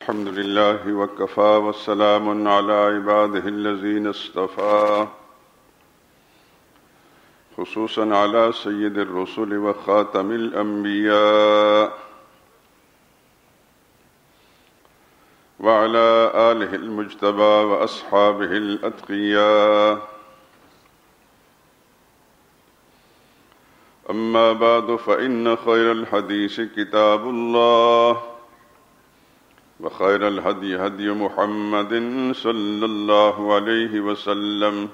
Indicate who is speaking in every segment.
Speaker 1: الحمد لله وكفى والسلام على عباده الذين اصطفى خصوصا على سيد الرسل وخاتم الأنبياء وعلى آله المجتبى وأصحابه الأتقياء. أما بعد فإن خير الحديث كتاب الله وخير الهدي هدي محمد صلى الله عليه وسلم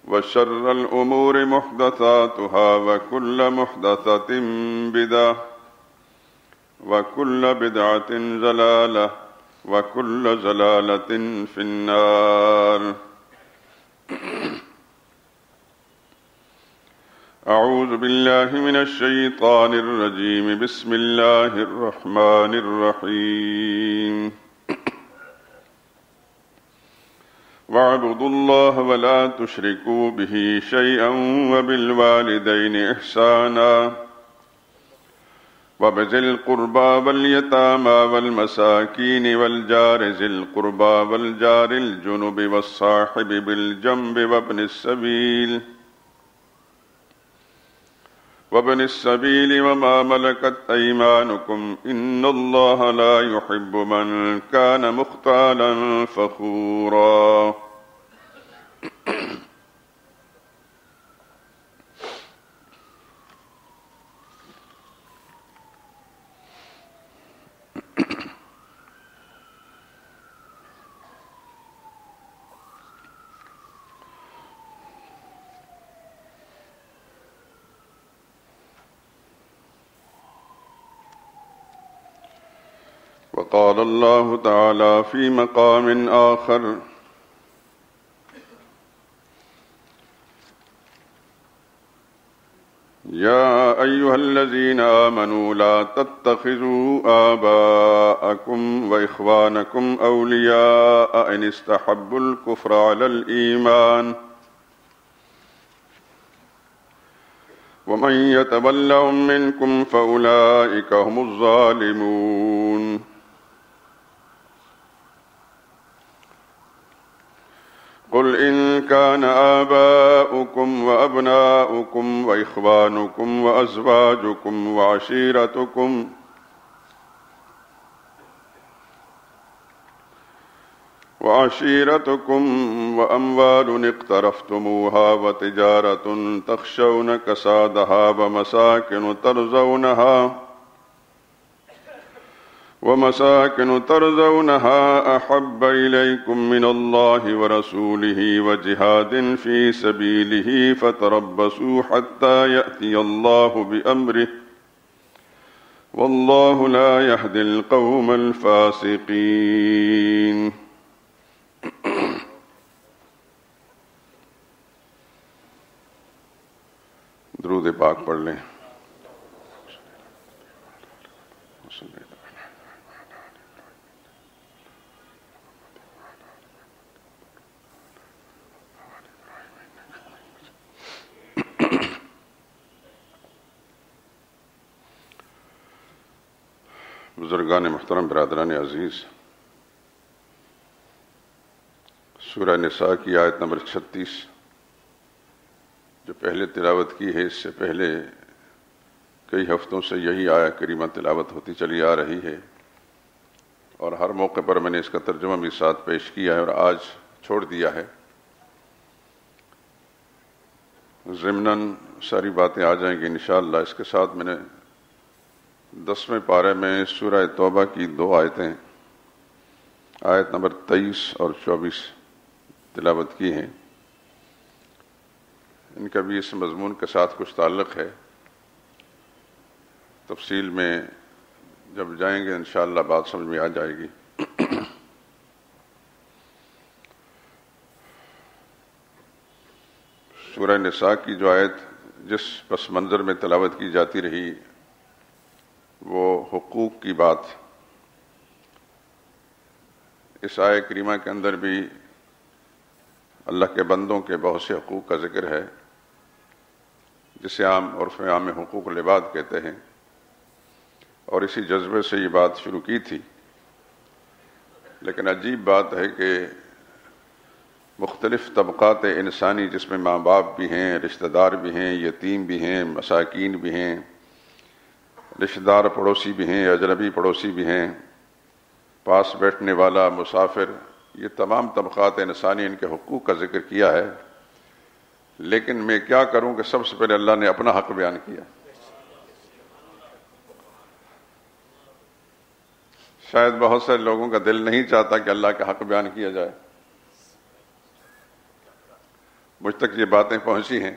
Speaker 1: وشر الأمور محدثاتها وكل محدثة بدعة وكل بدعة ضلالة وكل ضلالة في النار. أعوذ بالله من الشيطان الرجيم. بسم الله الرحمن الرحيم. واعبدوا الله ولا تشركوا به شيئا وبالوالدين إحسانا وبذي القربى واليتامى والمساكين والجار ذي القربى والجار الجنب والصاحب بالجنب وابن السبيل وما ملكت أيمانكم إن الله لا يحب من كان مختالا فخورا. وقال الله تعالى في مقام آخر: يا أيها الذين آمنوا لا تتخذوا آباءكم وإخوانكم أولياء إن استحبوا الكفر على الإيمان ومن يتولهم منكم فأولئك هم الظالمون. قل إن كان آباؤكم وأبناؤكم وإخوانكم وأزواجكم وعشيرتكم وأموال اقترفتموها وتجارة تخشون كسادها ومساكن ترضونها أحب إليكم من الله ورسوله وجهاد في سبيله فتربصوا حتى يأتي الله بأمره والله لا يهدي القوم الفاسقين. درود پاک پڑھ لیں. بزرگان محترم، برادران عزیز، سورہ نساء کی آیت نمبر 36 جو پہلے تلاوت کی ہے، اس سے پہلے کئی ہفتوں سے یہی آیت کریمہ تلاوت ہوتی چلی آ رہی ہے، اور ہر موقع پر میں نے اس کا ترجمہ بھی ساتھ پیش کیا ہے اور آج چھوڑ دیا ہے. ضمناً ساری باتیں آ جائیں گی انشاءاللہ. اس کے ساتھ میں نے 10ویں پارے میں سورہ توبہ کی 2 آیتیں، آیت نمبر 23 اور 24 تلاوت کی ہیں. ان کا بھی اس مضمون کے ساتھ کچھ تعلق ہے. تفصیل میں جب جائیں گے انشاءاللہ بات سمجھ میں آ جائے گی. سورہ نساء کی جو آیت جس پس منظر میں تلاوت کی جاتی رہی وہ حقوق کی بات. اس آیت کریمہ کے اندر بھی اللہ کے بندوں کے بہت سے حقوق کا ذکر ہے، جسے عام عرف عام میں حقوق العباد کہتے ہیں. اور اسی جذبے سے یہ بات شروع کی تھی، لیکن عجیب بات ہے کہ مختلف طبقات انسانی جس میں ماں باپ بھی ہیں، رشتہ دار بھی ہیں، یتیم بھی ہیں، مساکین بھی ہیں، رشتہ دار پڑوسی بھی ہیں، اجنبی پڑوسی بھی ہیں، پاس بیٹھنے والا، مسافر، یہ تمام طبقات انسانی، ان کے حقوق کا ذکر کیا ہے. لیکن میں کیا کروں کہ سب سے پہلے اللہ نے اپنا حق بیان کیا. شاید بہت سے لوگوں کا دل نہیں چاہتا کہ اللہ کا حق بیان کیا جائے. مجھ تک یہ باتیں پہنچی ہیں،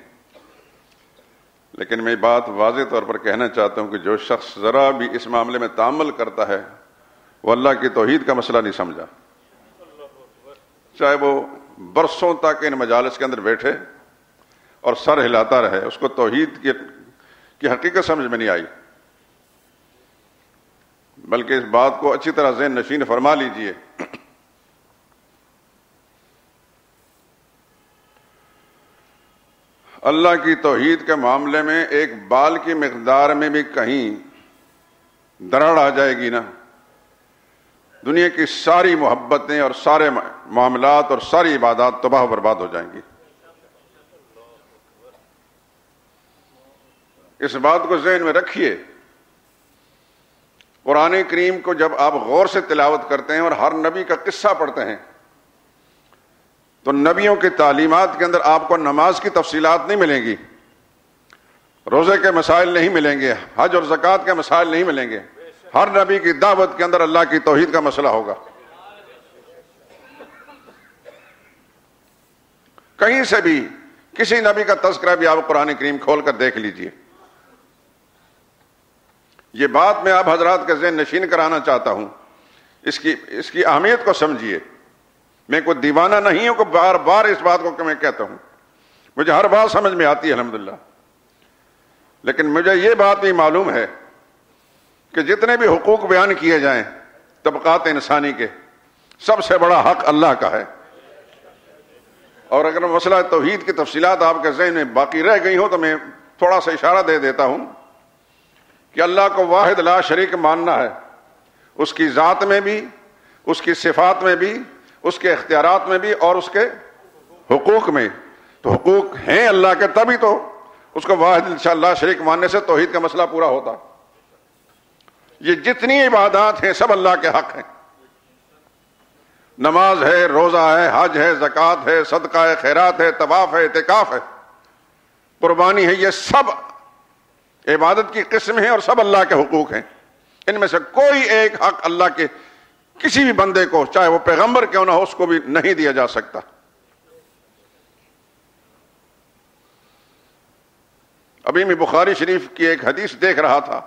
Speaker 1: لیکن میں بات واضح طور پر کہنا چاہتا ہوں کہ جو شخص ذرا بھی اس معاملے میں تامل کرتا ہے وہ اللہ کی توحید کا مسئلہ نہیں سمجھا. چاہے وہ برسوں تک ان مجالس کے اندر بیٹھے اور سر ہلاتا رہے، اس کو توحید کی حقیقت سمجھ میں نہیں آئی. بلکہ اس بات کو اچھی طرح ذہن نشین فرما لیجئے. اللہ کی توحید کے معاملے میں ایک بال کی مقدار میں بھی کہیں دراڑ آ جائے گی نا، دنیا کی ساری محبتیں اور سارے معاملات اور ساری عبادات تباہ و برباد ہو جائیں گی. اس بات کو ذہن میں رکھیے. قرآن کریم کو جب آپ غور سے تلاوت کرتے ہیں اور ہر نبی کا قصہ پڑھتے ہیں تو نبیوں کی تعلیمات کے اندر آپ کو نماز کی تفصیلات نہیں ملیں گی، روزے کے مسائل نہیں ملیں گے، حج اور زکوٰۃ کے مسائل نہیں ملیں گے. ہر نبی کی دعوت کے اندر اللہ کی توحید کا مسئلہ ہوگا. کہیں سے بھی کسی نبی کا تذکرہ بھی آپ قرآن کریم کھول کر دیکھ لیجئے. یہ بات میں آپ حضرات کے ذہن نشین کرانا چاہتا ہوں. اس کی اہمیت کو سمجھیے. میں کوئی دیوانہ نہیں ہوں کہ بار بار اس بات کو میں کہتا ہوں، مجھے ہر بات سمجھ میں آتی ہے الحمدللہ. لیکن مجھے یہ بات بھی معلوم ہے کہ جتنے بھی حقوق بیان کیے جائیں طبقات انسانی کے، سب سے بڑا حق اللہ کا ہے. اور اگر مسئلہ توحید کی تفصیلات آپ کے ذہن میں باقی رہ گئی ہوں تو میں تھوڑا سا اشارہ دے دیتا ہوں کہ اللہ کو واحد لا شریک ماننا ہے، اس کی ذات میں بھی، اس کی صفات میں بھی، اس کے اختیارات میں بھی اور اس کے حقوق میں. تو حقوق ہیں اللہ کے، تبھی تو اس کو واحد لا شریک ماننے سے توحید کا مسئلہ پورا ہوتا. یہ جتنی عبادات ہیں سب اللہ کے حق ہیں. نماز ہے، روزہ ہے، حج ہے، زکوٰۃ ہے، صدقہ ہے، خیرات ہے، طواف ہے، اعتکاف ہے، قربانی ہے، یہ سب عبادت کی قسم ہیں اور سب اللہ کے حقوق ہیں. ان میں سے کوئی ایک حق اللہ کے کسی بھی بندے کو، چاہے وہ پیغمبر کیوں نہ ہو، اس کو بھی نہیں دیا جا سکتا. ابھی میں بخاری شریف کی ایک حدیث دیکھ رہا تھا.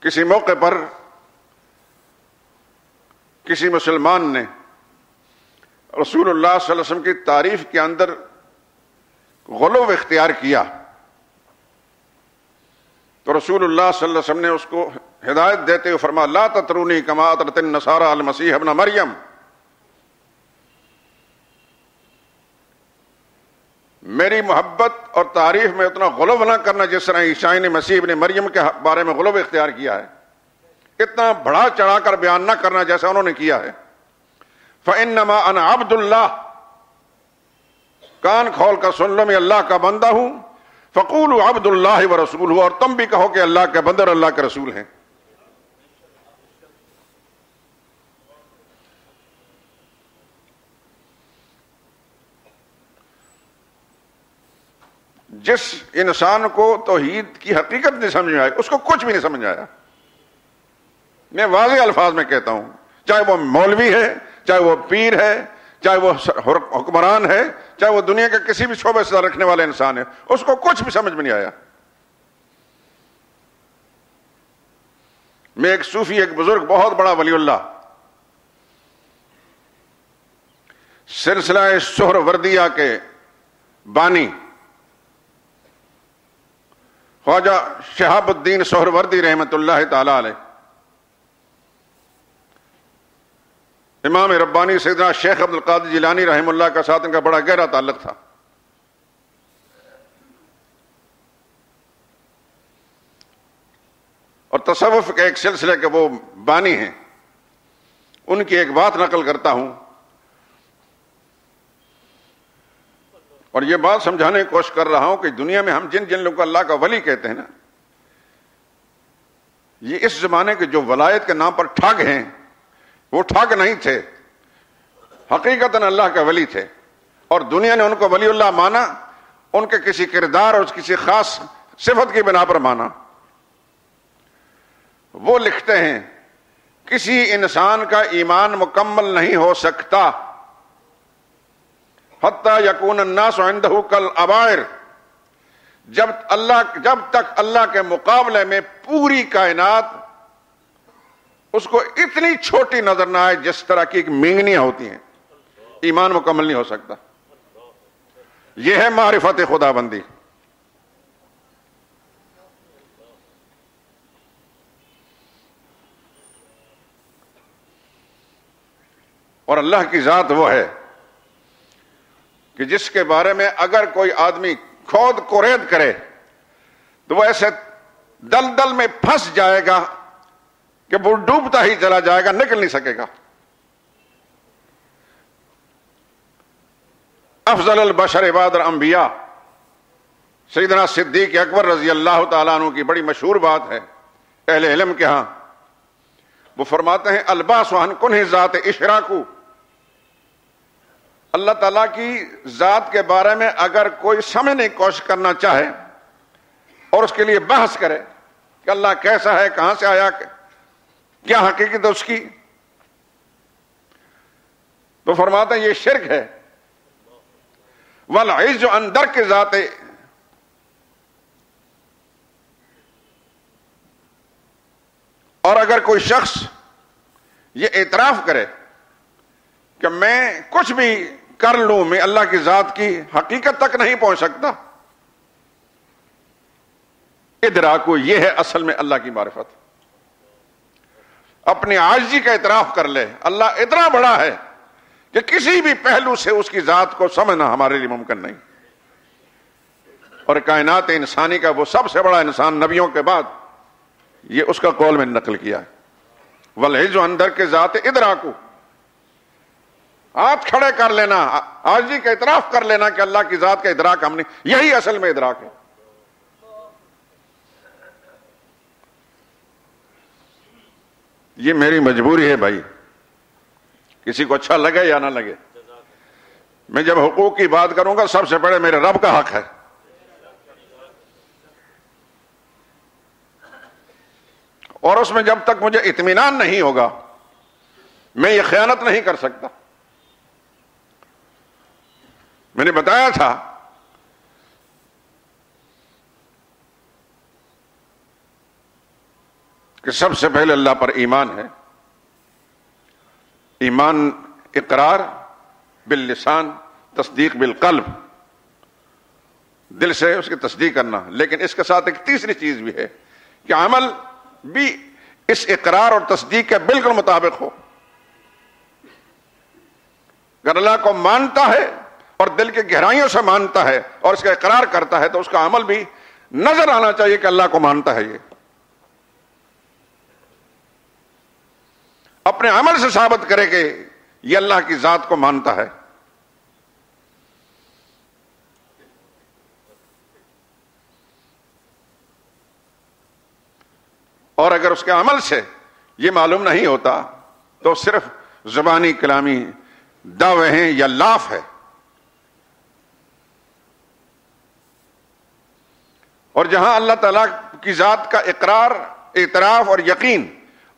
Speaker 1: کسی موقع پر کسی مسلمان نے رسول اللہ صلی اللہ علیہ وسلم کی تعریف کے اندر غلو اختیار کیا تو رسول اللہ صلی اللہ علیہ وسلم نے اس کو ہدایت دیتے ہوئے فرمایا لا تطرونی کما اطرت النصارى المسیح ابن مریم. میری محبت اور تعریف میں اتنا غلو نہ کرنا جس طرح عیسائی نے مسیح ابن مریم کے بارے میں غلو اختیار کیا ہے. اتنا بڑا چڑھا کر بیان نہ کرنا جیسا انہوں نے کیا ہے. فَإِنَّمَا أَنَا عَبْدُ اللَّهِ، کان کھول کر سن لو میں اللہ کا بندہ ہوں. فَقُولُوا عَبْدُ اللَّهِ وَرَسُولُهُ، اور تم بھی کہو کہ اللہ کے بندے اور اللہ کے رسول ہیں. جس انسان کو توحید کی حقیقت نہیں سمجھ میں آئی اس کو کچھ بھی نہیں سمجھ آیا. میں واضح الفاظ میں کہتا ہوں، چاہے وہ مولوی ہے، چاہے وہ پیر ہے، چاہے وہ حکمران ہے، چاہے وہ دنیا کے کسی بھی شعبے سے رکھنے والا انسان ہے، اس کو کچھ بھی سمجھ میں نہیں آیا. میں ایک صوفی، ایک بزرگ، بہت بڑا ولی اللہ، سلسلہ سہروردیہ کے بانی خواجہ شہاب الدین سہروردی رحمۃ اللہ تعالی علیہ، امام ربانی سیدنا شیخ عبد القادر جیلانی رحمہ اللہ کا ساتھ ان کا بڑا گہرا تعلق تھا. اور تصوف کے ایک سلسلے کے وہ بانی ہیں، ان کی ایک بات نقل کرتا ہوں اور یہ بات سمجھانے کی کوشش کر رہا ہوں کہ دنیا میں ہم جن لوگوں کو اللہ کا ولی کہتے ہیں نا، یہ اس زمانے کے جو ولایت کے نام پر ٹھگ ہیں، وہ ٹھگ نہیں تھے، حقیقتاً اللہ کے ولی تھے، اور دنیا نے ان کو ولی اللہ مانا، ان کے کسی کردار اور کسی خاص صفت کی بنا پر مانا۔ وہ لکھتے ہیں کسی انسان کا ایمان مکمل نہیں ہو سکتا حتی یکون الناس عنده کالابائر، جب تک اللہ کے مقابلے میں پوری کائنات اس کو اتنی چھوٹی نظر نہ آئے جس طرح کی مینگنیاں ہوتی ہیں، ایمان مکمل نہیں ہو سکتا۔ یہ ہے معرفت خدا بندی۔ اور اللہ کی ذات وہ ہے کہ جس کے بارے میں اگر کوئی آدمی کھود کورید کرے تو وہ ایسے دلدل میں پھنس جائے گا کہ وہ ڈوبتا ہی چلا جائے گا، نکل نہیں سکے گا۔ افضل البشر بعد الانبیاء، سیدنا صدیق اکبر رضی اللہ تعالیٰ عنہ کی بڑی مشہور بات ہے اہل علم کے ہاں، وہ فرماتے ہیں الباس عن کنہ ذات اشراکو، اللہ تعالیٰ کی ذات کے بارے میں اگر کوئی سمجھنے کی کوشش کرنا چاہے اور اس کے لیے بحث کرے کہ اللہ کیسا ہے، کہاں سے آیا، کیا حقیقت ہے اس کی، تو فرماتے ہیں یہ شرک ہے۔ والعز عن درک ذات، اور اگر کوئی شخص یہ اعتراف کرے کہ میں کچھ بھی کر لوں میں اللہ کی ذات کی حقیقت تک نہیں پہنچ سکتا، ادراکو، یہ ہے اصل میں اللہ کی معرفت۔ اپنی عاجزی کا اعتراف کر لے، اللہ اتنا بڑا ہے کہ کسی بھی پہلو سے اس کی ذات کو سمجھنا ہمارے لیے ممکن نہیں۔ اور کائنات انسانی کا وہ سب سے بڑا انسان نبیوں کے بعد، یہ اس کا قول میں نقل کیا ہے، والعز عن درک ذات ادراکو، ہاتھ کھڑے کر لینا، عاجزی کا اعتراف کر لینا کہ اللہ کی ذات کا ادراک ہم نے، یہی اصل میں ادراک ہے۔ یہ میری مجبوری ہے بھائی، کسی کو اچھا لگے یا نہ لگے، میں جب حقوق کی بات کروں گا سب سے بڑے میرے رب کا حق ہے، اور اس میں جب تک مجھے اطمینان نہیں ہوگا میں یہ خیانت نہیں کر سکتا۔ میں نے بتایا تھا کہ سب سے پہلے اللہ پر ایمان ہے، ایمان اقرار باللسان، تصدیق بالقلب، دل سے اس کی تصدیق کرنا، لیکن اس کے ساتھ ایک تیسری چیز بھی ہے کہ عمل بھی اس اقرار اور تصدیق کے بالکل مطابق ہو۔ اگر اللہ کو مانتا ہے اور دل کے گہرائیوں سے مانتا ہے اور اس کا اقرار کرتا ہے تو اس کا عمل بھی نظر آنا چاہیے کہ اللہ کو مانتا ہے۔ یہ اپنے عمل سے ثابت کرے کہ یہ اللہ کی ذات کو مانتا ہے۔ اور اگر اس کے عمل سے یہ معلوم نہیں ہوتا تو صرف زبانی کلامی دعوے ہیں یا لاف ہے۔ اور جہاں اللہ تعالیٰ کی ذات کا اقرار، اعتراف اور یقین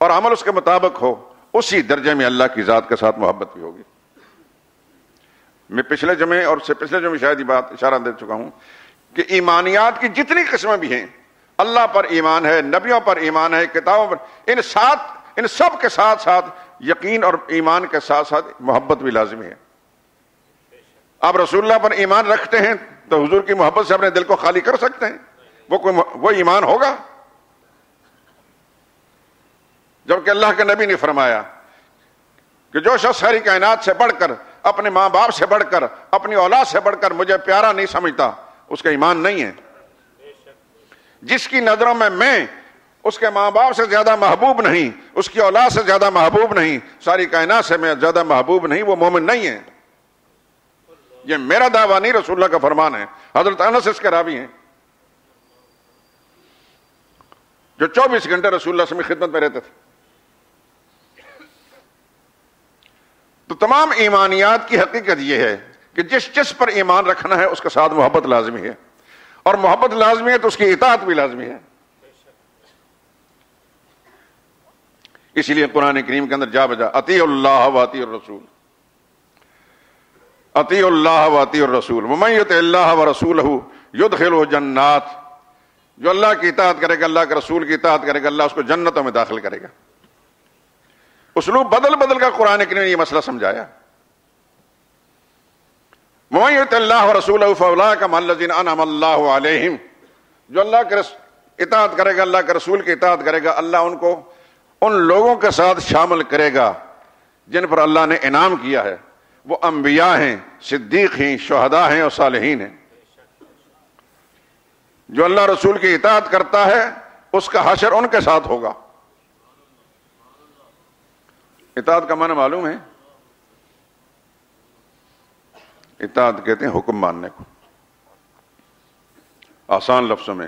Speaker 1: اور عمل اس کے مطابق ہو، اسی درجے میں اللہ کی ذات کے ساتھ محبت بھی ہوگی۔ میں پچھلے جمعے اور سے پچھلے جمعے شاید یہ بات اشارہ دے چکا ہوں کہ ایمانیات کی جتنی قسمیں بھی ہیں، اللہ پر ایمان ہے، نبیوں پر ایمان ہے، کتابوں پر، ان سب کے ساتھ ساتھ یقین اور ایمان کے ساتھ ساتھ محبت بھی لازمی ہے۔ آپ رسول اللہ پر ایمان رکھتے ہیں تو حضور کی محبت سے اپنے دل کو خالی کر سکتے ہیں، وہ ایمان ہوگا؟ جبکہ اللہ کے نبی نے فرمایا کہ جو شخص ساری کائنات سے بڑھ کر، اپنے ماں باپ سے بڑھ کر، اپنی اولاد سے بڑھ کر مجھے پیارا نہیں سمجھتا، اس کا ایمان نہیں ہے۔ جس کی نظروں میں اس کے ماں باپ سے زیادہ محبوب نہیں، اس کی اولاد سے زیادہ محبوب نہیں، ساری کائنات سے میں زیادہ محبوب نہیں، وہ مومن نہیں ہے۔ یہ میرا دعویٰ نہیں، رسول اللہ کا فرمان ہے۔ حضرت انس اس کے راوی ہیں جو 24 گھنٹے رسول اللہ صلی اللہ علیہ وسلم کی خدمت میں رہتے تھے۔ تو تمام ایمانیات کی حقیقت یہ ہے کہ جس پر ایمان رکھنا ہے اس کے ساتھ محبت لازمی ہے، اور محبت لازمی ہے تو اس کی اطاعت بھی لازمی ہے۔ اسی لیے قرآن کریم کے اندر جا بجا اطیعوا اللہ واطیعوا الرسول، اطیعوا اللہ واطیعوا الرسول ومن یطع اللہ ورسولہ یدخلہ جنات، جو اللہ کی اطاعت کرے گا، اللہ کے رسول کی اطاعت کرے گا، اللہ اس کو جنتوں میں داخل کرے گا۔ اسلوب بدل بدل کا قرآن کریم نے یہ مسئلہ سمجھایا۔ ومن یطع اللہ ورسولہ فاولئک مع الذین انعم اللہ علیہم، جو اللہ کے اطاعت کرے گا، اللہ کے رسول کی اطاعت کرے گا، اللہ ان کو ان لوگوں کے ساتھ شامل کرے گا جن پر اللہ نے انعام کیا ہے۔ وہ انبیاء ہیں، صدیق ہیں، شہداء ہیں اور صالحین ہیں۔ جو اللہ رسول کی اطاعت کرتا ہے اس کا حشر ان کے ساتھ ہوگا۔ اطاعت کا معنی معلوم ہے؟ اطاعت کہتے ہیں حکم ماننے کو، آسان لفظوں میں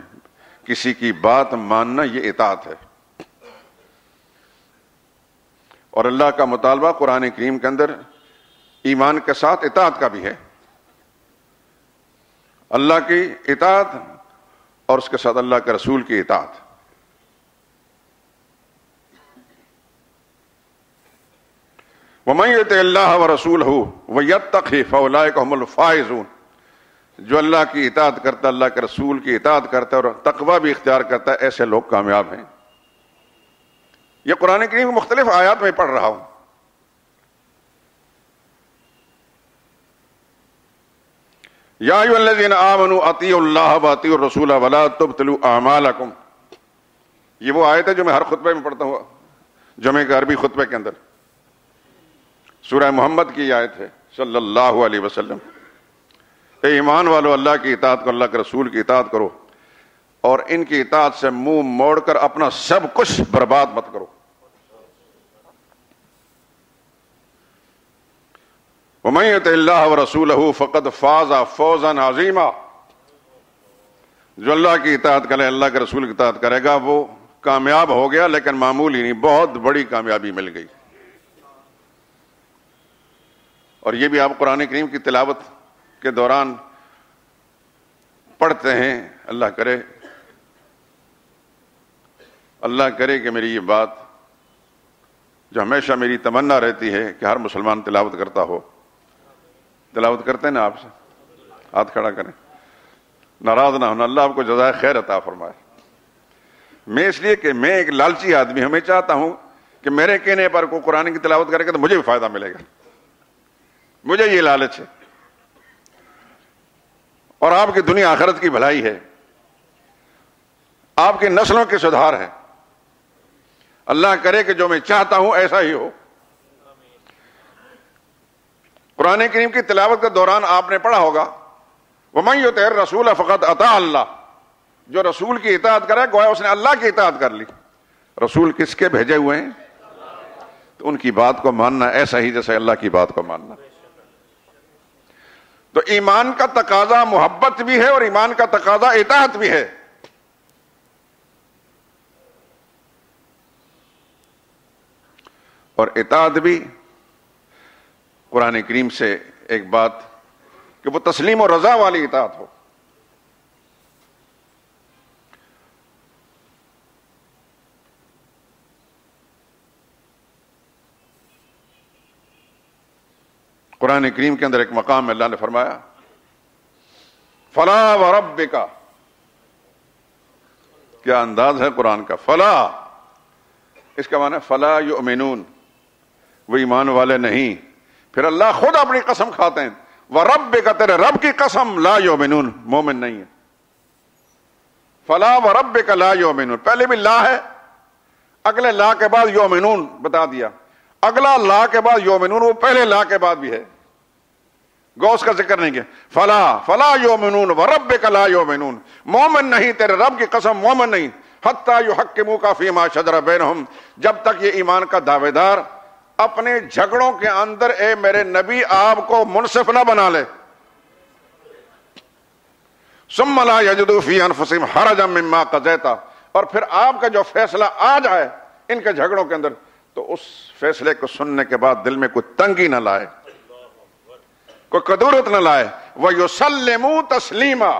Speaker 1: کسی کی بات ماننا یہ اطاعت ہے۔ اور اللہ کا مطالبہ قرآن کریم کے اندر ایمان کے ساتھ اطاعت کا بھی ہے۔ اللہ کی اطاعت اور اس کے ساتھ اللہ کے رسول کی اطاعت۔ وَمَن يُطِعِ اللَّهَ وَرَسُولَهُ وَيَتَّقِ فَأُولَٰئِكَ هُمُ الْفَائِزُونَ، جو اللہ کی اطاعت کرتا ہے، اللہ کے رسول کی اطاعت کرتا ہے اور تقوی بھی اختیار کرتا ہے، ایسے لوگ کامیاب ہیں۔ یہ قرآن کریم مختلف آیات میں پڑھ رہا ہوں۔ یا ایھا الذین آمنوا اطیعوا اللہ واطیعوا الرسول ولا تبطلوا اعمالکم، یہ وہ آیت ہے جو میں ہر خطبے میں پڑھتا ہوں، جمعہ کے عربی خطبے کے اندر۔ سورہ محمد کی آیت ہے صلی اللہ علیہ وسلم، اے ایمان والو اللہ کی اطاعت کرو، اللہ کے رسول کی اطاعت کرو، اور ان کی اطاعت سے منہ موڑ کر اپنا سب کچھ برباد مت کرو۔ وَمَن يُطِعِ اللَّهَ وَرَسُولَهُ فَقَدْ فَازَ فَوْزًا عَظِيمًا، جو اللہ کی اطاعت کرے، اللہ کے رسول کی اطاعت کرے گا، وہ کامیاب ہو گیا، لیکن معمولی نہیں، بہت بڑی کامیابی مل گئی۔ اور یہ بھی آپ قرآن کریم کی تلاوت کے دوران پڑھتے ہیں۔ اللہ کرے کہ میری یہ بات جو ہمیشہ میری تمنا رہتی ہے کہ ہر مسلمان تلاوت کرتا ہو۔ تلاوت کرتے ہیں نا؟ آپ سے ہاتھ کھڑا کریں، ناراض نہ ہونا، اللہ آپ کو جزائے خیر عطا فرمائے۔ میں اس لیے کہ میں ایک لالچی آدمی ہوں، میں چاہتا ہوں کہ میرے کہنے پر کوئی قرآن کی تلاوت کرے گا تو مجھے بھی فائدہ ملے گا، مجھے یہ لالچ ہے۔ اور آپ کی دنیا آخرت کی بھلائی ہے، آپ کی نسلوں کے سدھار ہے۔ اللہ کرے کہ جو میں چاہتا ہوں ایسا ہی ہو۔ قرآن کریم کی تلاوت کے دوران آپ نے پڑھا ہوگا وَمَن يُطِعِ الرَّسُولَ فَقَدْ أَطَاعَ اللَّهَ، جو رسول کی اطاعت کرے گویا اس نے اللہ کی اطاعت کر لی۔ رسول کس کے بھیجے ہوئے ہیں؟ تو ان کی بات کو ماننا ایسا ہی جیسے اللہ کی بات کو ماننا۔ تو ایمان کا تقاضا محبت بھی ہے اور ایمان کا تقاضا اطاعت بھی ہے۔ اور اطاعت بھی قرآن کریم سے ایک بات کہ وہ تسلیم و رضا والی اطاعت ہو۔ قرآن کریم کے اندر ایک مقام میں اللہ نے فرمایا فلا وربک، کیا انداز ہے قرآن کا، فلا، اس کا معنی فلا یؤمنون، وہ ایمان والے نہیں۔ پھر اللہ خود اپنی قسم کھاتے ہیں وربک، تیرے رب کی قسم، لا یؤمنون، مومن نہیں ہے۔ فلا وربک لا یؤمنون، پہلے بھی لا ہے، اگلے لا کے بعد یؤمنون بتا دیا، اگلا لا کے بعد یؤمنون وہ پہلے لا کے بعد بھی ہے، گو اس کا ذکر نہیں کیا۔ فلا یؤمنون وربک لا یؤمنون، مومن نہیں، تیرے رب کی قسم مومن نہیں۔ حتی یحکموک فیما شجر بینہم، جب تک یہ ایمان کا دعوے دار اپنے جھگڑوں کے اندر اے میرے نبی آپ کو منصف نہ بنا لے، ثم لا یجدوا فی انفسہم حرجا مما قضیت، اور پھر آپ کا جو فیصلہ آ جائے ان کے جھگڑوں کے اندر تو اس فیصلے کو سننے کے بعد دل میں کوئی تنگی نہ لائے، کوئی کدورت نہ لائے، وَيُسَلِّمُوا تَسْلِيمًا،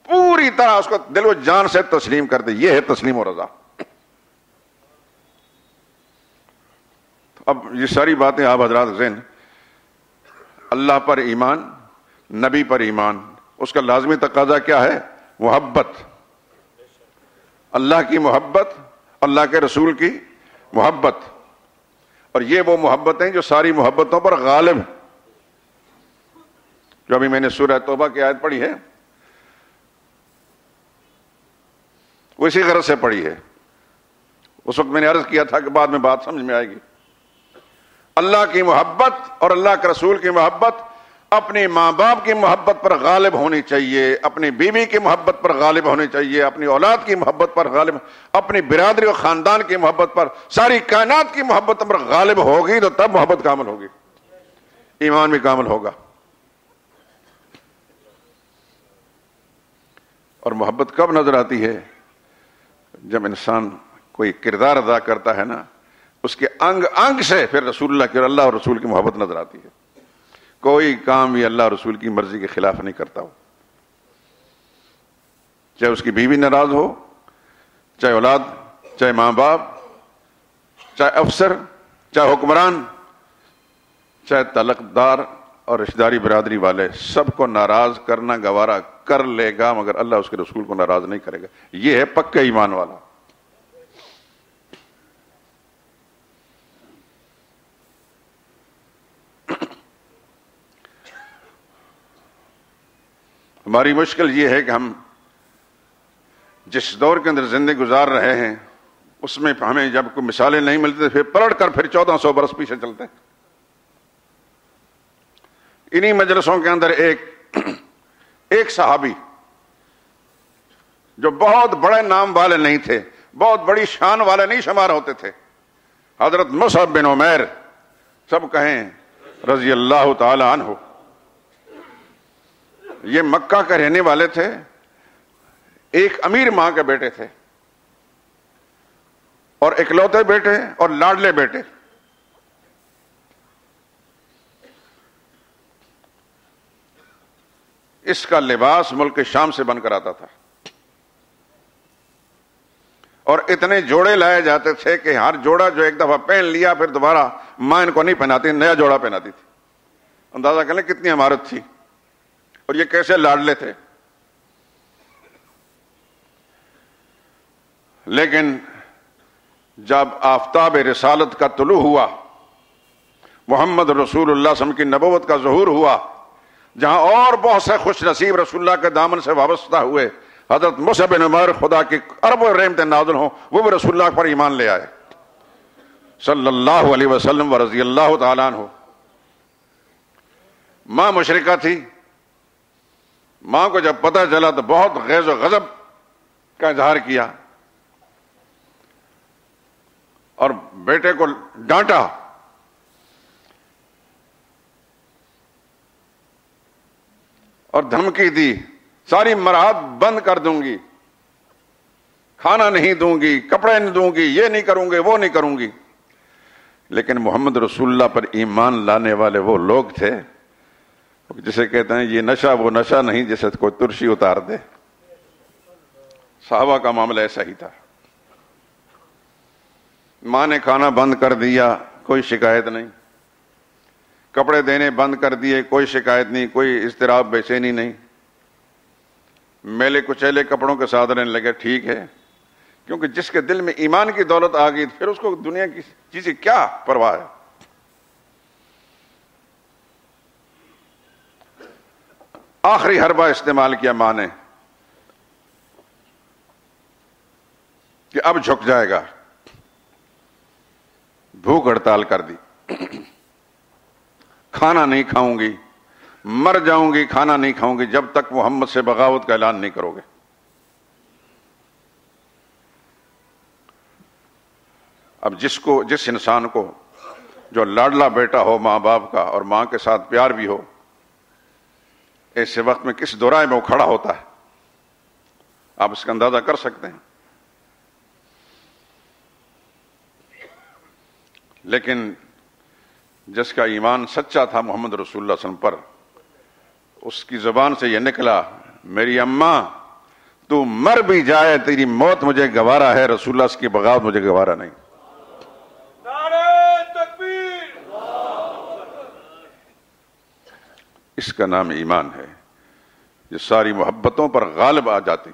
Speaker 1: پوری طرح اس کو دل و جان سے تسلیم کر دے۔ یہ ہے تسلیم و رضا۔ اب یہ ساری باتیں آپ حضرات ذہن، اللہ پر ایمان، نبی پر ایمان، اس کا لازمی تقاضا کیا ہے؟ محبت، اللہ کی محبت، اللہ کے رسول کی محبت، اور یہ وہ محبتیں جو ساری محبتوں پر غالب ہیں، جو ابھی میں نے سورہ توبہ کی آیت پڑھی ہے وہ اسی غرض سے پڑھی ہے۔ اس وقت میں نے عرض کیا تھا کہ بعد میں بات سمجھ میں آئے گی۔ اللہ کی محبت اور اللہ کے رسول کی محبت اپنے ماں باپ کی محبت پر غالب ہونی چاہیے، اپنی بیوی کی محبت پر غالب ہونی چاہیے، اپنی اولاد کی محبت پر غالب، اپنی برادری و خاندان کی محبت پر، ساری کائنات کی محبت پر غالب ہوگی تو تب محبت کامل ہوگی، ایمان بھی کامل ہوگا۔ اور محبت کب نظر آتی ہے؟ جب انسان کوئی کردار ادا کرتا ہے نا، اس کے انگ انگ سے پھر رسول اللہ کی اور اللہ اور رسول کی محبت نظر آتی ہے۔ کوئی کام بھی اللہ اور رسول کی مرضی کے خلاف نہیں کرتا ہو، چاہے اس کی بیوی ناراض ہو، چاہے اولاد، چاہے ماں باپ، چاہے افسر، چاہے حکمران، چاہے تعلق دار اور رشتہ داری برادری والے، سب کو ناراض کرنا گوارا کر لے گا مگر اللہ اس کے رسول کو ناراض نہیں کرے گا۔ یہ ہے پکا ایمان والا۔ ہماری مشکل یہ ہے کہ ہم جس دور کے اندر زندگی گزار رہے ہیں اس میں ہمیں جب کوئی مثالیں نہیں ملتی پھر پلٹ کر پھر 1400 برس پیچھے چلتے ہیں۔ انہی مجلسوں کے اندر ایک صحابی جو بہت بڑے نام والے نہیں تھے، بہت بڑی شان والے نہیں شمار ہوتے تھے، حضرت مصعب بن عمیر، سب کہیں رضی اللہ تعالی عنہ، یہ مکہ کے رہنے والے تھے، ایک امیر ماں کے بیٹے تھے اور اکلوتے بیٹے اور لاڈلے بیٹے۔ اس کا لباس ملک شام سے بن کر آتا تھا اور اتنے جوڑے لائے جاتے تھے کہ ہر جوڑا جو ایک دفعہ پہن لیا پھر دوبارہ ماں ان کو نہیں پہناتی، نیا جوڑا پہناتی تھی۔ اندازہ کر لیں کتنی عمارت تھی، اور یہ کیسے لاڈلے تھے۔ لیکن جب آفتاب رسالت کا طلوع ہوا، محمد رسول اللہ صلی اللہ علیہ وسلم کی نبوت کا ظہور ہوا، جہاں اور بہت سے خوش نصیب رسول اللہ کے دامن سے وابستہ ہوئے، حضرت مصعب بن عمیر خدا کی ارب و رحمت نازل ہوں، وہ بھی رسول اللہ پر ایمان لے آئے صلی اللہ علیہ وسلم و رضی اللہ تعالیٰ عنہ۔ ماں مشرکہ تھی، ماں کو جب پتہ چلا تو بہت غیظ و غضب کا اظہار کیا اور بیٹے کو ڈانٹا، اور دھمکی دی، ساری مراحت بند کر دوں گی، کھانا نہیں دوں گی، کپڑے نہیں دوں گی، یہ نہیں کروں گی، وہ نہیں کروں گی۔ لیکن محمد رسول اللہ پر ایمان لانے والے وہ لوگ تھے جسے کہتے ہیں یہ نشہ وہ نشہ نہیں جسے کوئی ترشی اتار دے۔ صحابہ کا معاملہ ایسا ہی تھا۔ ماں نے کھانا بند کر دیا، کوئی شکایت نہیں، کپڑے دینے بند کر دیے، کوئی شکایت نہیں، کوئی اضطراب بے چینی نہیں، میلے کچیلے کپڑوں کے ساتھ رہنے لگے۔ ٹھیک ہے، کیونکہ جس کے دل میں ایمان کی دولت آ گئی پھر اس کو دنیا کی چیزیں کیا پرواہ ہے۔ آخری حربہ استعمال کیا ماں نے کہ اب جھک جائے گا، بھوک ہڑتال کر دی، کھانا نہیں کھاؤں گی، مر جاؤں گی، کھانا نہیں کھاؤں گی جب تک محمد سے بغاوت کا اعلان نہیں کرو گے۔ اب جس انسان کو جو لاڈلا بیٹا ہو ماں باپ کا اور ماں کے ساتھ پیار بھی ہو، ایسے وقت میں کس دورائے میں وہ کھڑا ہوتا ہے، آپ اس کا اندازہ کر سکتے ہیں۔ لیکن جس کا ایمان سچا تھا محمد رسول اللہ صلی اللہ علیہ وسلم پر، اس کی زبان سے یہ نکلا، میری اماں تو مر بھی جائے تیری موت مجھے گوارا ہے، رسول اللہ کی بغاوت مجھے گوارا نہیں۔
Speaker 2: نعرہ تکبیر!
Speaker 1: اس کا نام ایمان ہے، یہ ساری محبتوں پر غالب آ جاتی۔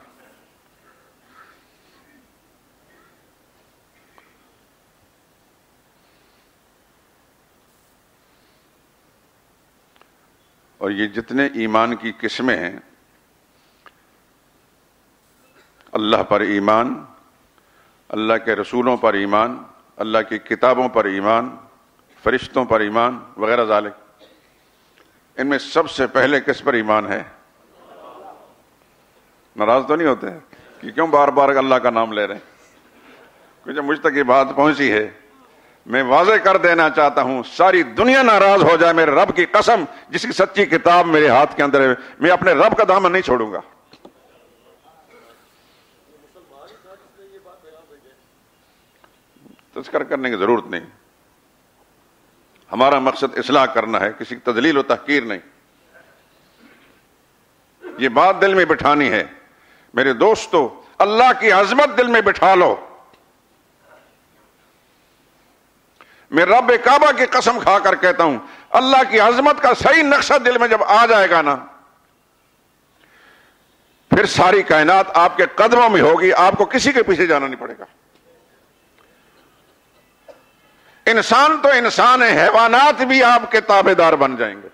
Speaker 1: اور یہ جتنے ایمان کی قسمیں ہیں، اللہ پر ایمان، اللہ کے رسولوں پر ایمان، اللہ کی کتابوں پر ایمان، فرشتوں پر ایمان وغیرہ ذالک، ان میں سب سے پہلے کس پر ایمان ہے؟ ناراض تو نہیں ہوتے کہ کیوں بار بار اللہ کا نام لے رہے ہیں؟ کیونکہ مجھ تک یہ بات پہنچی ہے، میں واضح کر دینا چاہتا ہوں، ساری دنیا ناراض ہو جائے، میرے رب کی قسم جس کی سچی کتاب میرے ہاتھ کے اندر ہے، میں اپنے رب کا دامن نہیں چھوڑوں گا۔ تذکر کرنے کی ضرورت نہیں، ہمارا مقصد اصلاح کرنا ہے، کسی کی تذلیل و تحقیر نہیں۔ یہ بات دل میں بٹھانی ہے میرے دوستو، اللہ کی عظمت دل میں بٹھا لو۔ میں رب کعبہ کی قسم کھا کر کہتا ہوں، اللہ کی عظمت کا صحیح نقشہ دل میں جب آ جائے گا نا، پھر ساری کائنات آپ کے قدموں میں ہوگی، آپ کو کسی کے پیچھے جانا نہیں پڑے گا۔ انسان تو انسان ہے، حیوانات بھی آپ کے تابع دار بن جائیں گے۔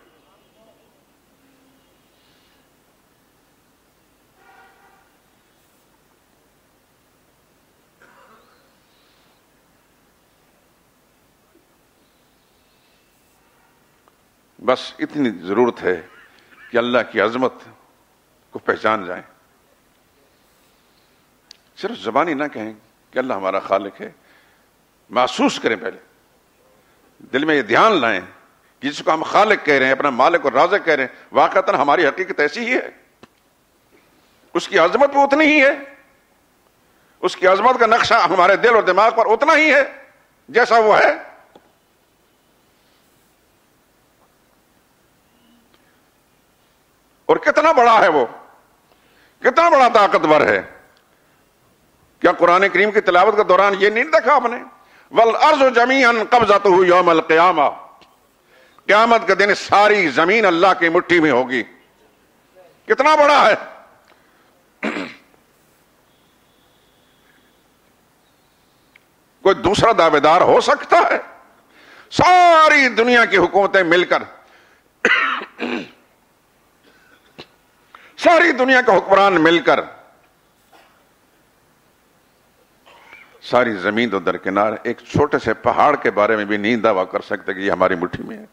Speaker 1: بس اتنی ضرورت ہے کہ اللہ کی عظمت کو پہچان جائیں، صرف زبانی نہ کہیں کہ اللہ ہمارا خالق ہے، محسوس کریں، پہلے دل میں یہ دھیان لائیں کہ جس کو ہم خالق کہہ رہے ہیں، اپنا مالک اور رازق کہہ رہے ہیں، واقعتاً ہماری حقیقت ایسی ہی ہے، اس کی عظمت بھی اتنی ہی ہے، اس کی عظمت کا نقشہ ہمارے دل اور دماغ پر اتنا ہی ہے جیسا وہ ہے۔ اور کتنا بڑا ہے وہ، کتنا بڑا طاقتور ہے۔ کیا قرآن کریم کی تلاوت کے دوران یہ نہیں دیکھا آپ نے؟ وَالْأَرْضُ جَمِيعًا قَبْضَتُهُ يَوْمَ الْقِيَامَةِ، قیامت کے دن ساری زمین اللہ کی مٹھی میں ہوگی۔ کتنا بڑا ہے۔ کوئی دوسرا دعوے دار ہو سکتا ہے؟ ساری دنیا کی حکومتیں مل کر، ساری دنیا کے حکمران مل کر، ساری زمین تو درکنار ایک چھوٹے سے پہاڑ کے بارے میں بھی نہیں دعویٰ کر سکتے کہ یہ ہماری مٹھی میں ہے۔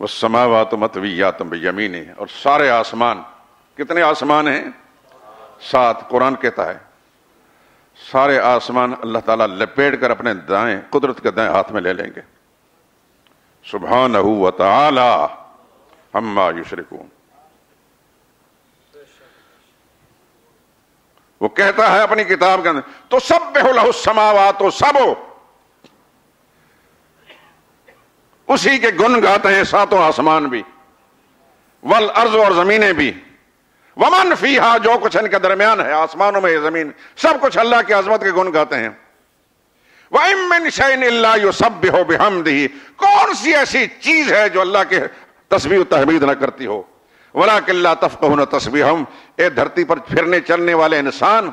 Speaker 1: وَالسَّمَاوَاتُ مَطْوِيَّاتٌ بِيَمِينِهِ، اور سارے آسمان، کتنے آسمان ہیں؟ 7۔ قرآن کہتا ہے سارے آسمان اللہ تعالیٰ لپیٹ کر اپنے دائیں، قدرت کے دائیں ہاتھ میں لے لیں گے۔ سبحانہ وتعالی عما یشرکون۔ وہ کہتا ہے اپنی کتاب کے اندر، تسبح لہ السماوات سبع، اسی کے گن گاتے ہیں ساتوں آسمان بھی، والارض، اور زمینیں بھی، ومن فیہا، جو کچھ ان کے درمیان ہے، آسمانوں میں یہ زمین، سب کچھ اللہ کی عظمت کے گن گاتے ہیں۔ وَإِن مِّن شَيْءٍ إِلَّا يُسَبِّحُ بِحَمْدِهِ، کون سی ایسی چیز ہے جو اللہ کے تسبیح و تحمید نہ کرتی ہو؟ وَلَٰكِن لَّا تَفْقَهُونَ تَسْبِيحَهُمْ، اے دھرتی پر پھرنے چلنے والے انسان،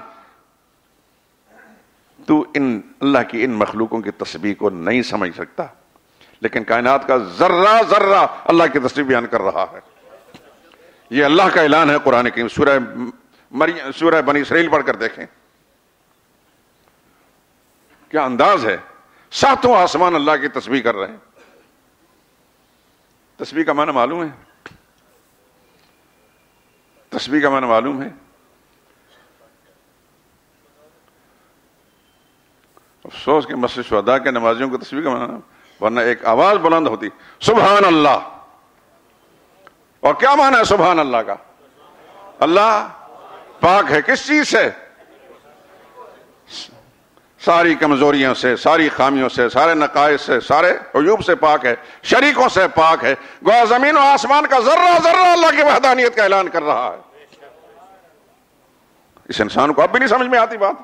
Speaker 1: تو اللہ کی ان مخلوقوں کی تسبیح کو نہیں سمجھ سکتا، لیکن کائنات کا ذرہ ذرہ اللہ کی تسبیح بیان کر رہا ہے۔ یہ اللہ کا اعلان ہے قرآن کریم، سورہ بنی اسرائیل پڑھ کر دیکھیں، کیا انداز ہے۔ ساتوں آسمان اللہ کی تسبیح کر رہے ہیں۔ تسبیح کا معنی معلوم ہے؟ تسبیح کا معنی معلوم ہے افسوس کہ مسجد شہداء کے نمازیوں کو تصویر کا بنانا، ورنہ ایک آواز بلند ہوتی سبحان اللہ. اور کیا معنی ہے سبحان اللہ کا؟ اللہ پاک ہے کس چیز سے؟ ساری کمزوریوں سے، ساری خامیوں سے، سارے نقائص سے، سارے عیوب سے پاک ہے، شریکوں سے پاک ہے. گویا زمین و آسمان کا ذرہ ذرہ اللہ کی وحدانیت کا اعلان کر رہا ہے. اس انسان کو اب بھی نہیں سمجھ میں آتی بات.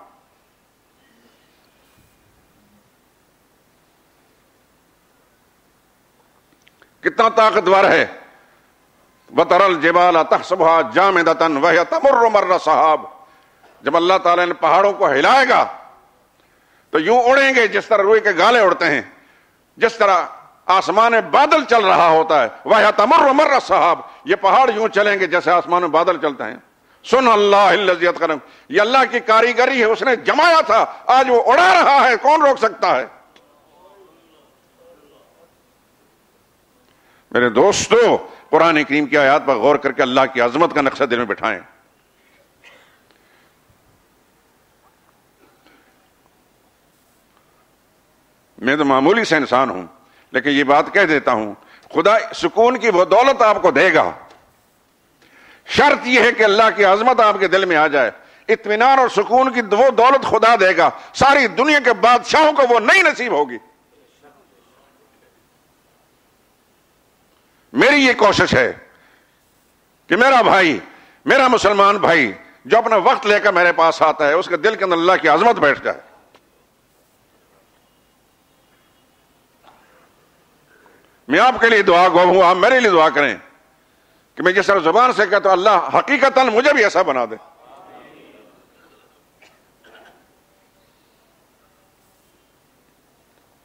Speaker 1: کتنا طاقتور ہے. وَتَرَى الْجِبَالَ تَحْسَبُهَا جَامِدَةً وَهِيَ تَمُرُّ مَرَّ السَّحَابِ. جب اللہ تعالیٰ نے پہاڑوں کو ہلائے گا تو یوں اڑیں گے جس طرح روئی کے گالے اڑتے ہیں، جس طرح آسمان میں بادل چل رہا ہوتا ہے. وَهِيَ تَمُرُّ مَرَّ السَّحَابِ. یہ پہاڑ یوں چلیں گے جیسے آسمان میں بادل چلتے ہیں. سن اللہ الذی اتقن. یہ اللہ کی کاریگری ہے، اس نے جمایا تھا، آج وہ اڑا رہا ہے. کون روک سکتا ہے؟ میرے دوستو، قرآن کریم کی آیات پر غور کر کے اللہ کی عظمت کا نقشہ دل میں بٹھائیں. میں تو معمولی سے انسان ہوں، لیکن یہ بات کہہ دیتا ہوں، خدا سکون کی وہ دولت آپ کو دے گا. شرط یہ ہے کہ اللہ کی عظمت آپ کے دل میں آ جائے. اطمینان اور سکون کی وہ دولت خدا دے گا، ساری دنیا کے بادشاہوں کو وہ نہیں نصیب ہوگی. میری یہ کوشش ہے کہ میرا بھائی، میرا مسلمان بھائی جو اپنا وقت لے کر میرے پاس آتا ہے، اس کے دل کے اندر اللہ کی عظمت بیٹھ جائے. میں آپ کے لیے دعا گو ہوں، آپ میرے لیے دعا کریں کہ میں جس طرح زبان سے کہتا ہوں اللہ حقیقتاً مجھے بھی ایسا بنا دے.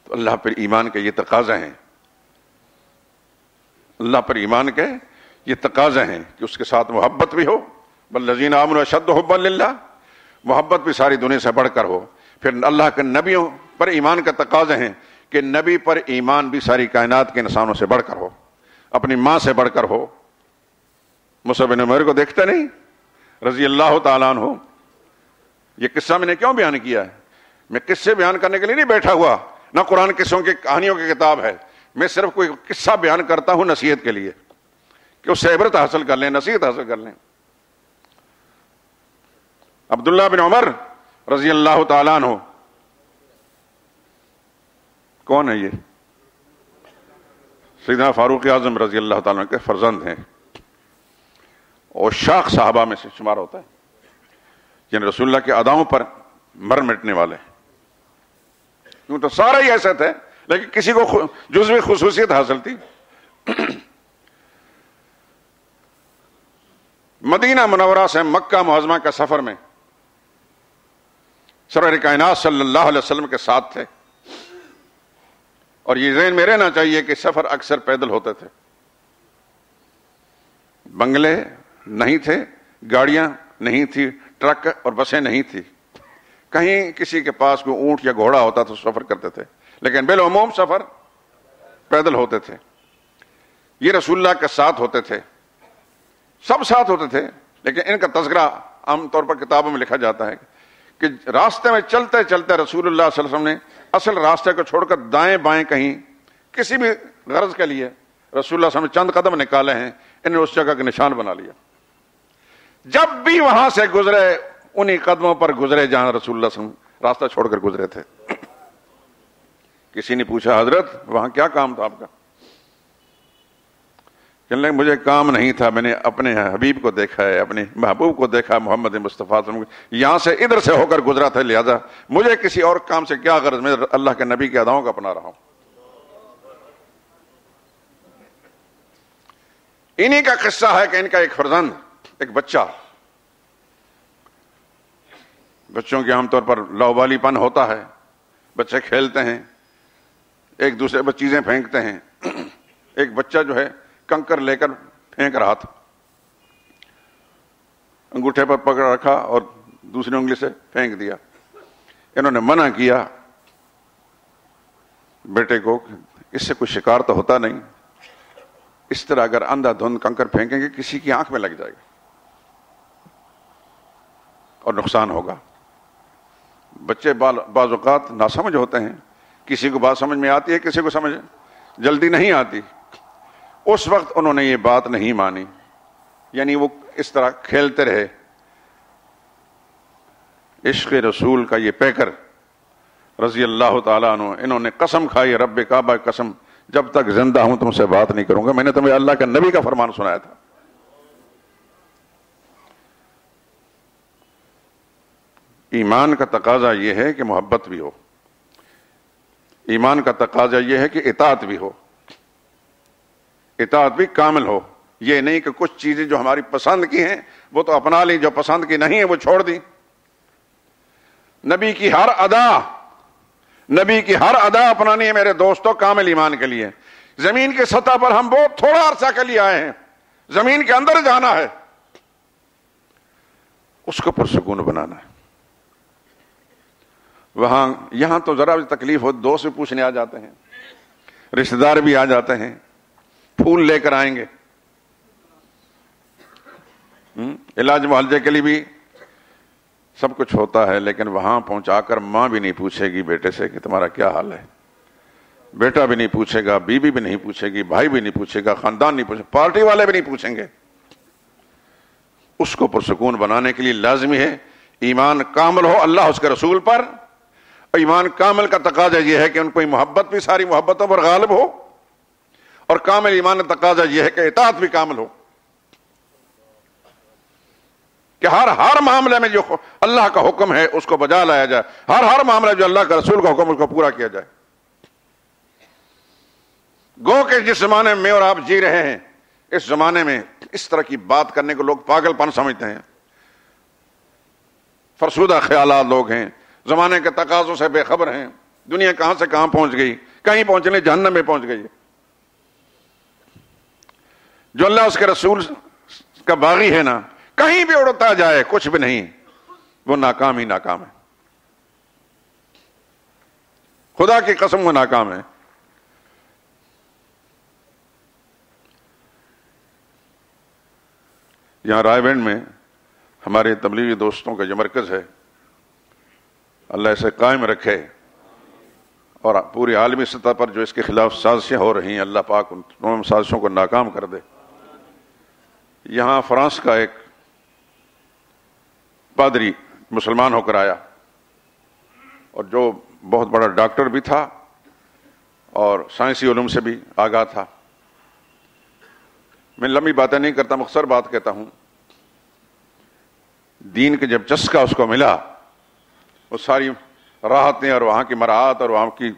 Speaker 1: تو اللہ پر ایمان کے یہ تقاضے ہیں، اللہ پر ایمان کے یہ تقاضے ہیں کہ اس کے ساتھ محبت بھی ہو. والذین آمنوا اشد حبا للہ. محبت بھی ساری دنیا سے بڑھ کر ہو. پھر اللہ کے نبیوں پر ایمان کا تقاضے ہیں کہ نبی پر ایمان بھی ساری کائنات کے انسانوں سے بڑھ کر ہو، اپنی ماں سے بڑھ کر ہو. مصعب بن عمیر کو دیکھتے نہیں رضی اللہ تعالیٰ عنہ. یہ قصہ میں نے کیوں بیان کیا ہے؟ میں قصے بیان کرنے کے لیے نہیں بیٹھا ہوا، نہ قرآن قصوں کی کہانیوں کی کتاب ہے. میں صرف کوئی قصہ بیان کرتا ہوں نصیحت کے لیے کہ اس سے عبرت حاصل کر لیں، نصیحت حاصل کر لیں. عبداللہ بن عمر رضی اللہ تعالیٰ عنہ کون ہے؟ یہ سیدنا فاروق اعظم رضی اللہ تعالیٰ عنہ کے فرزند ہیں اور شاخ صحابہ میں سے شمار ہوتا ہے، یعنی رسول اللہ کے اداؤں پر مر مٹنے والے. کیوں تو سارے ہی ایسے تھے، لیکن کسی کو جزوی خصوصیت حاصل تھی. مدینہ منورہ سے مکہ معظمہ کا سفر میں سرور کائنات صلی اللہ علیہ وسلم کے ساتھ تھے. اور یہ ذہن میں رہنا چاہیے کہ سفر اکثر پیدل ہوتے تھے. بنگلے نہیں تھے، گاڑیاں نہیں تھی، ٹرک اور بسیں نہیں تھی. کہیں کسی کے پاس کوئی اونٹ یا گھوڑا ہوتا تو سفر کرتے تھے، لیکن بالعموم سفر پیدل ہوتے تھے. یہ رسول اللہ کے ساتھ ہوتے تھے، سب ساتھ ہوتے تھے. لیکن ان کا تذکرہ عام طور پر کتابوں میں لکھا جاتا ہے کہ راستے میں چلتے چلتے رسول اللہ صلی اللہ علیہ وسلم نے اصل راستے کو چھوڑ کر دائیں بائیں کہیں کسی بھی غرض کے لیے رسول اللہ صلی اللہ علیہ وسلم چند قدم نکالے ہیں، انہوں نے اس جگہ کا نشان بنا لیا. جب بھی وہاں سے گزرے انہی قدموں پر گزرے جہاں رسول اللہ صلی اللہ علیہ وسلم راستہ چھوڑ کر گزرے تھے. کسی نے پوچھا حضرت وہاں کیا کام تھا آپ کا؟ کہنے لگے مجھے کام نہیں تھا، میں نے اپنے حبیب کو دیکھا ہے، اپنے محبوب کو دیکھا، محمد مصطفیٰ صلی اللہ علیہ وسلم یہاں سے ادھر سے ہو کر گزرا تھا، لہذا مجھے کسی اور کام سے کیا غرض، میں اللہ کے نبی کے اداؤں کو اپنا رہا ہوں. انہی کا قصہ ہے کہ ان کا ایک فرزند، ایک بچہ، بچوں کے عام طور پر لاوالی پن ہوتا ہے، بچے کھیلتے ہیں، ایک دوسرے پر چیزیں پھینکتے ہیں. ایک بچہ جو ہے کنکر لے کر پھینک رہا تھا، انگوٹھے پر پکڑ رکھا اور دوسری انگلی سے پھینک دیا. انہوں نے منع کیا بیٹے کو، اس سے کوئی شکار تو ہوتا نہیں، اس طرح اگر اندھا دھند کنکر پھینکیں گے کسی کی آنکھ میں لگ جائے گا اور نقصان ہوگا. بچے بعض اوقات ناسمجھ ہوتے ہیں، کسی کو بات سمجھ میں آتی ہے، کسی کو سمجھ جلدی نہیں آتی. اس وقت انہوں نے یہ بات نہیں مانی، یعنی وہ اس طرح کھیلتے رہے. عشق رسول کا یہ پیکر رضی اللہ تعالیٰ عنہ، انہوں نے قسم کھائی، رب کعبہ قسم، جب تک زندہ ہوں تم سے بات نہیں کروں گا. میں نے تمہیں اللہ کے نبی کا فرمان سنایا تھا. ایمان کا تقاضا یہ ہے کہ محبت بھی ہو، ایمان کا تقاضا یہ ہے کہ اطاعت بھی ہو، اطاعت بھی کامل ہو. یہ نہیں کہ کچھ چیزیں جو ہماری پسند کی ہیں وہ تو اپنا لی، جو پسند کی نہیں ہے وہ چھوڑ دی. نبی کی ہر ادا اپنانی ہے میرے دوستوں، کامل ایمان کے لیے. زمین کی سطح پر ہم بہت تھوڑا عرصہ کے لیے آئے ہیں، زمین کے اندر جانا ہے، اس کو پرسکون بنانا ہے. یہاں تو ذرا بھی تکلیف ہو دوست سے پوچھنے آ جاتے ہیں، رشتہ دار بھی آ جاتے ہیں، پھول لے کر آئیں گے، علاج معالجے کے لیے بھی سب کچھ ہوتا ہے. لیکن وہاں پہنچا کر ماں بھی نہیں پوچھے گی بیٹے سے کہ تمہارا کیا حال ہے، بیٹا بھی نہیں پوچھے گا، بیوی بھی نہیں پوچھے گی، بھائی بھی نہیں پوچھے گا، خاندان نہیں پوچھے، پارٹی والے بھی نہیں پوچھیں گے. اس کو پرسکون بنانے کے لیے لازمی ہے ایمان کامل ہو اللہ اس کے رسول پر. ایمان کامل کا تقاضا یہ ہے کہ ان کو محبت بھی ساری محبتوں پر غالب ہو، اور کامل ایمان کا تقاضا یہ ہے کہ اطاعت بھی کامل ہو، کہ ہر معاملے میں جو اللہ کا حکم ہے اس کو بجا لایا جائے، ہر معاملے جو اللہ کا رسول کا حکم اس کو پورا کیا جائے. گو کہ جس زمانے میں اور آپ جی رہے ہیں، اس زمانے میں اس طرح کی بات کرنے کو لوگ پاگل پن سمجھتے ہیں، فرسودہ خیالات لوگ ہیں، زمانے کے تقاضوں سے بے خبر ہیں. دنیا کہاں سے کہاں پہنچ گئی، کہیں پہنچنے جہنم میں پہنچ گئی. جو اللہ اس کے رسول کا باغی ہے نا، کہیں بھی اڑتا جائے کچھ بھی نہیں، وہ ناکام ہی ناکام ہے. خدا کی قسم وہ ناکام ہے. یہاں رائے بینڈ میں ہمارے تبلیغی دوستوں کا جو مرکز ہے، اللہ اسے قائم رکھے، اور پوری عالمی سطح پر جو اس کے خلاف سازشیں ہو رہی ہیں اللہ پاک ان تمام سازشوں کو ناکام کر دے. یہاں فرانس کا ایک پادری مسلمان ہو کر آیا، اور جو بہت بڑا ڈاکٹر بھی تھا اور سائنسی علوم سے بھی آگاہ تھا. میں لمبی باتیں نہیں کرتا، مختصر بات کہتا ہوں. دین کے جب چسکا اس کو ملا، وہ ساری راحتیں اور وہاں کی مراعات اور وہاں کی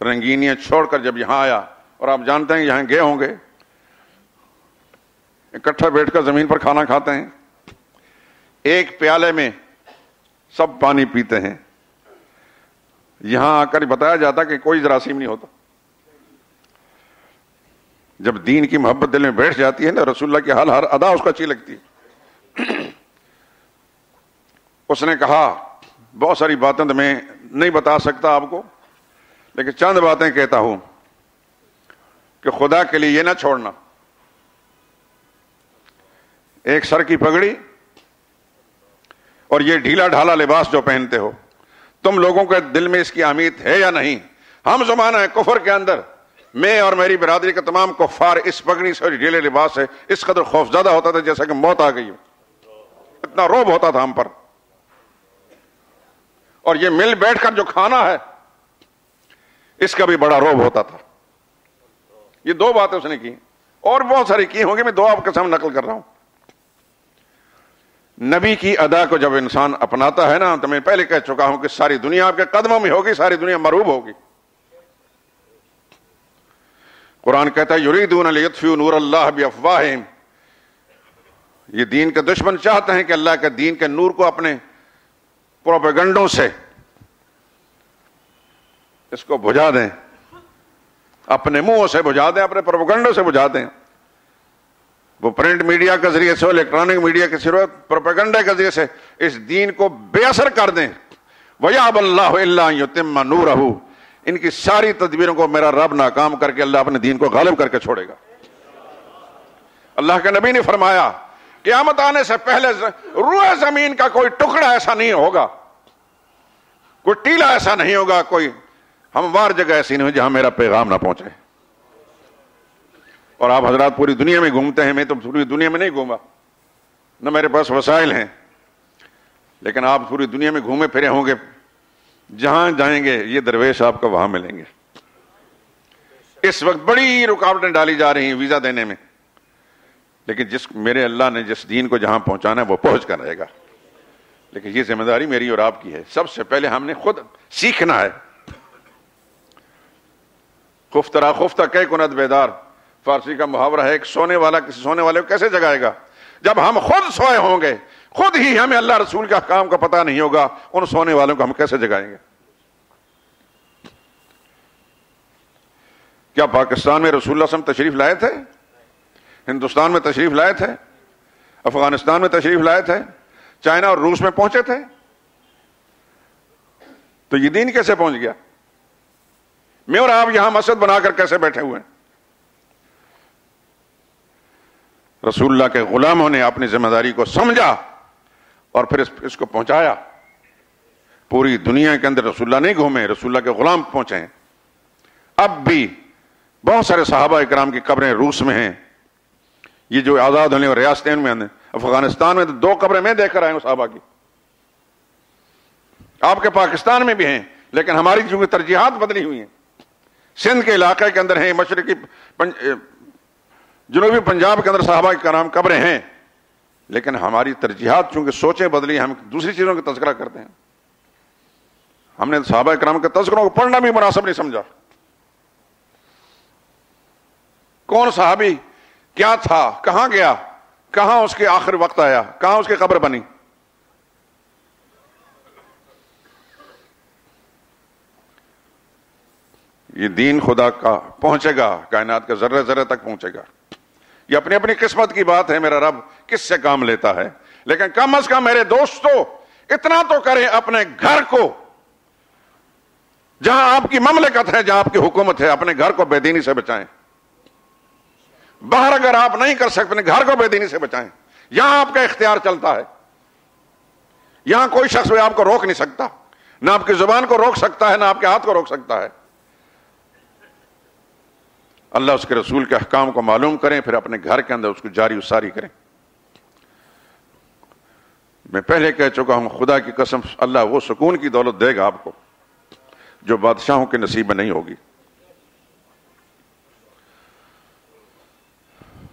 Speaker 1: رنگینیاں چھوڑ کر جب یہاں آیا، اور آپ جانتے ہیں یہاں گئے ہوں گے، اکٹھا بیٹھ کر زمین پر کھانا کھاتے ہیں، ایک پیالے میں سب پانی پیتے ہیں. یہاں آ کر بتایا جاتا کہ کوئی جراثیم نہیں ہوتا. جب دین کی محبت دل میں بیٹھ جاتی ہے نا، رسول اللہ کی حال ہر ادا اس کو اچھی لگتی ہے. اس نے کہا بہت ساری باتیں تو میں نہیں بتا سکتا آپ کو، لیکن چند باتیں کہتا ہوں کہ خدا کے لیے یہ نہ چھوڑنا. ایک سر کی پگڑی اور یہ ڈھیلا ڈھالا لباس جو پہنتے ہو، تم لوگوں کے دل میں اس کی اہمیت ہے یا نہیں؟ ہم زمانہ ہے کفر کے اندر، میں اور میری برادری کے تمام کفار اس پگڑی سے اور ڈھیلے لباس سے اس قدر خوف زدہ ہوتا تھا جیسا کہ موت آ گئی ہو. اتنا رعب ہوتا تھا ہم پر. اور یہ مل بیٹھ کر جو کھانا ہے اس کا بھی بڑا رعب ہوتا تھا. یہ دو باتیں اس نے کی، اور بہت ساری کی ہوں گی، میں دو آپ کے سامنے نقل کر رہا ہوں. نبی کی ادا کو جب انسان اپناتا ہے نا، تو میں پہلے کہہ چکا ہوں کہ ساری دنیا آپ کے قدموں میں ہوگی، ساری دنیا مرعوب ہوگی. قرآن کہتا ہے یریدون لیطفئوا نور اللہ بافواہہم، یہ دین کے دشمن چاہتے ہیں کہ اللہ کے دین کے نور کو اپنے پروپیگنڈوں سے اس کو بجھا دیں، اپنے منہوں سے بجھا دیں، اپنے پروپیگنڈوں سے بجھا دیں. وہ پرنٹ میڈیا کے ذریعے سے، الیکٹرانک میڈیا کے ذریعے، پروپیگنڈے کے ذریعے سے اس دین کو بے اثر کر دیں. وَيَأْبَى اللَّهُ إِلَّا أَن يُتِمَّ نُورَهُ، ان کی ساری تدبیروں کو میرا رب ناکام کر کے اللہ اپنے دین کو غالب کر کے چھوڑے گا. اللہ کے نبی نے فرمایا قیامت آنے سے پہلے روئے زمین کا کوئی ٹکڑا ایسا نہیں ہوگا کوئی ٹیلا ایسا نہیں ہوگا، کوئی ہموار جگہ ایسی نہیں ہوگی جہاں میرا پیغام نہ پہنچے۔ اور آپ حضرات پوری دنیا میں گھومتے ہیں، میں تو پوری دنیا میں نہیں گھوما، نہ میرے پاس وسائل ہیں، لیکن آپ پوری دنیا میں گھومے پھرے ہوں گے، جہاں جائیں گے یہ درویش آپ کو وہاں ملیں گے۔ اس وقت بڑی رکاوٹیں ڈالی جا رہی ہیں ویزا دینے میں، لیکن میرے اللہ نے جس دین کو جہاں پہنچانا ہے وہ پہنچ کر رہے گا، لیکن یہ ذمہ داری میری اور آپ کی ہے۔ سب سے پہلے ہم نے خود سیکھنا ہے۔ خفترا خفتہ کہ کند بیدار، فارسی کا محاورہ ہے، ایک سونے والا کسی سونے والے کو کیسے جگائے گا؟ جب ہم خود سوئے ہوں گے، خود ہی ہمیں اللہ رسول کے احکام کا پتہ نہیں ہوگا، ان سونے والوں کو ہم کیسے جگائیں گے؟ کیا پاکستان میں رسول اللہ صلی اللہ علیہ وسلم تشریف لائے تھے؟ ہندوستان میں تشریف لائے تھے؟ افغانستان میں تشریف لائے تھے؟ چائنا اور روس میں پہنچے تھے؟ تو یہ دین کیسے پہنچ گیا؟ میں اور آپ یہاں مسجد بنا کر کیسے بیٹھے ہوئے ہیں؟ رسول اللہ کے غلاموں نے اپنی ذمہ داری کو سمجھا اور پھر اس کو پہنچایا۔ پوری دنیا کے اندر رسول اللہ نہیں گھومے، رسول اللہ کے غلام پہنچے ہیں۔ اب بھی بہت سارے صحابہ اکرام کی قبریں روس میں ہیں، یہ جو آزاد ہونے اور ریاستیں میں ہیں۔ افغانستان میں تو 2 قبریں میں دیکھ کر آئے ہوں صحابہ کی، آپ کے پاکستان میں بھی ہیں، لیکن ہماری چونکہ ترجیحات بدلی ہوئی ہیں۔ سندھ کے علاقے کے اندر ہیں، مشرقی جنوبی پنجاب کے اندر صحابہ کرام قبریں ہیں، لیکن ہماری ترجیحات چونکہ سوچیں بدلی، ہم دوسری چیزوں کا تذکرہ کرتے ہیں۔ ہم نے صحابہ کرام کے تذکروں کو پڑھنا بھی مناسب نہیں سمجھا۔ کون صحابی کیا تھا، کہاں گیا، کہاں اس کے آخر وقت آیا، کہاں اس کی قبر بنی؟ یہ دین خدا کا پہنچے گا، کائنات کے ذرے ذرے تک پہنچے گا۔ یہ اپنی اپنی قسمت کی بات ہے، میرا رب کس سے کام لیتا ہے، لیکن کم از کم میرے دوستو اتنا تو کریں، اپنے گھر کو جہاں آپ کی مملکت ہے، جہاں آپ کی حکومت ہے، اپنے گھر کو بے دینی سے بچائیں۔ باہر اگر آپ نہیں کر سکتے، اپنے گھر کو بے دینی سے بچائیں۔ یہاں آپ کا اختیار چلتا ہے، یہاں کوئی شخص آپ کو روک نہیں سکتا، نہ آپ کی زبان کو روک سکتا ہے، نہ آپ کے ہاتھ کو روک سکتا ہے۔ اللہ اس کے رسول کے احکام کو معلوم کریں، پھر اپنے گھر کے اندر اس کو جاری و ساری کریں۔ میں پہلے کہہ چکا ہوں، خدا کی قسم اللہ وہ سکون کی دولت دے گا آپ کو جو بادشاہوں کے نصیب میں نہیں ہوگی۔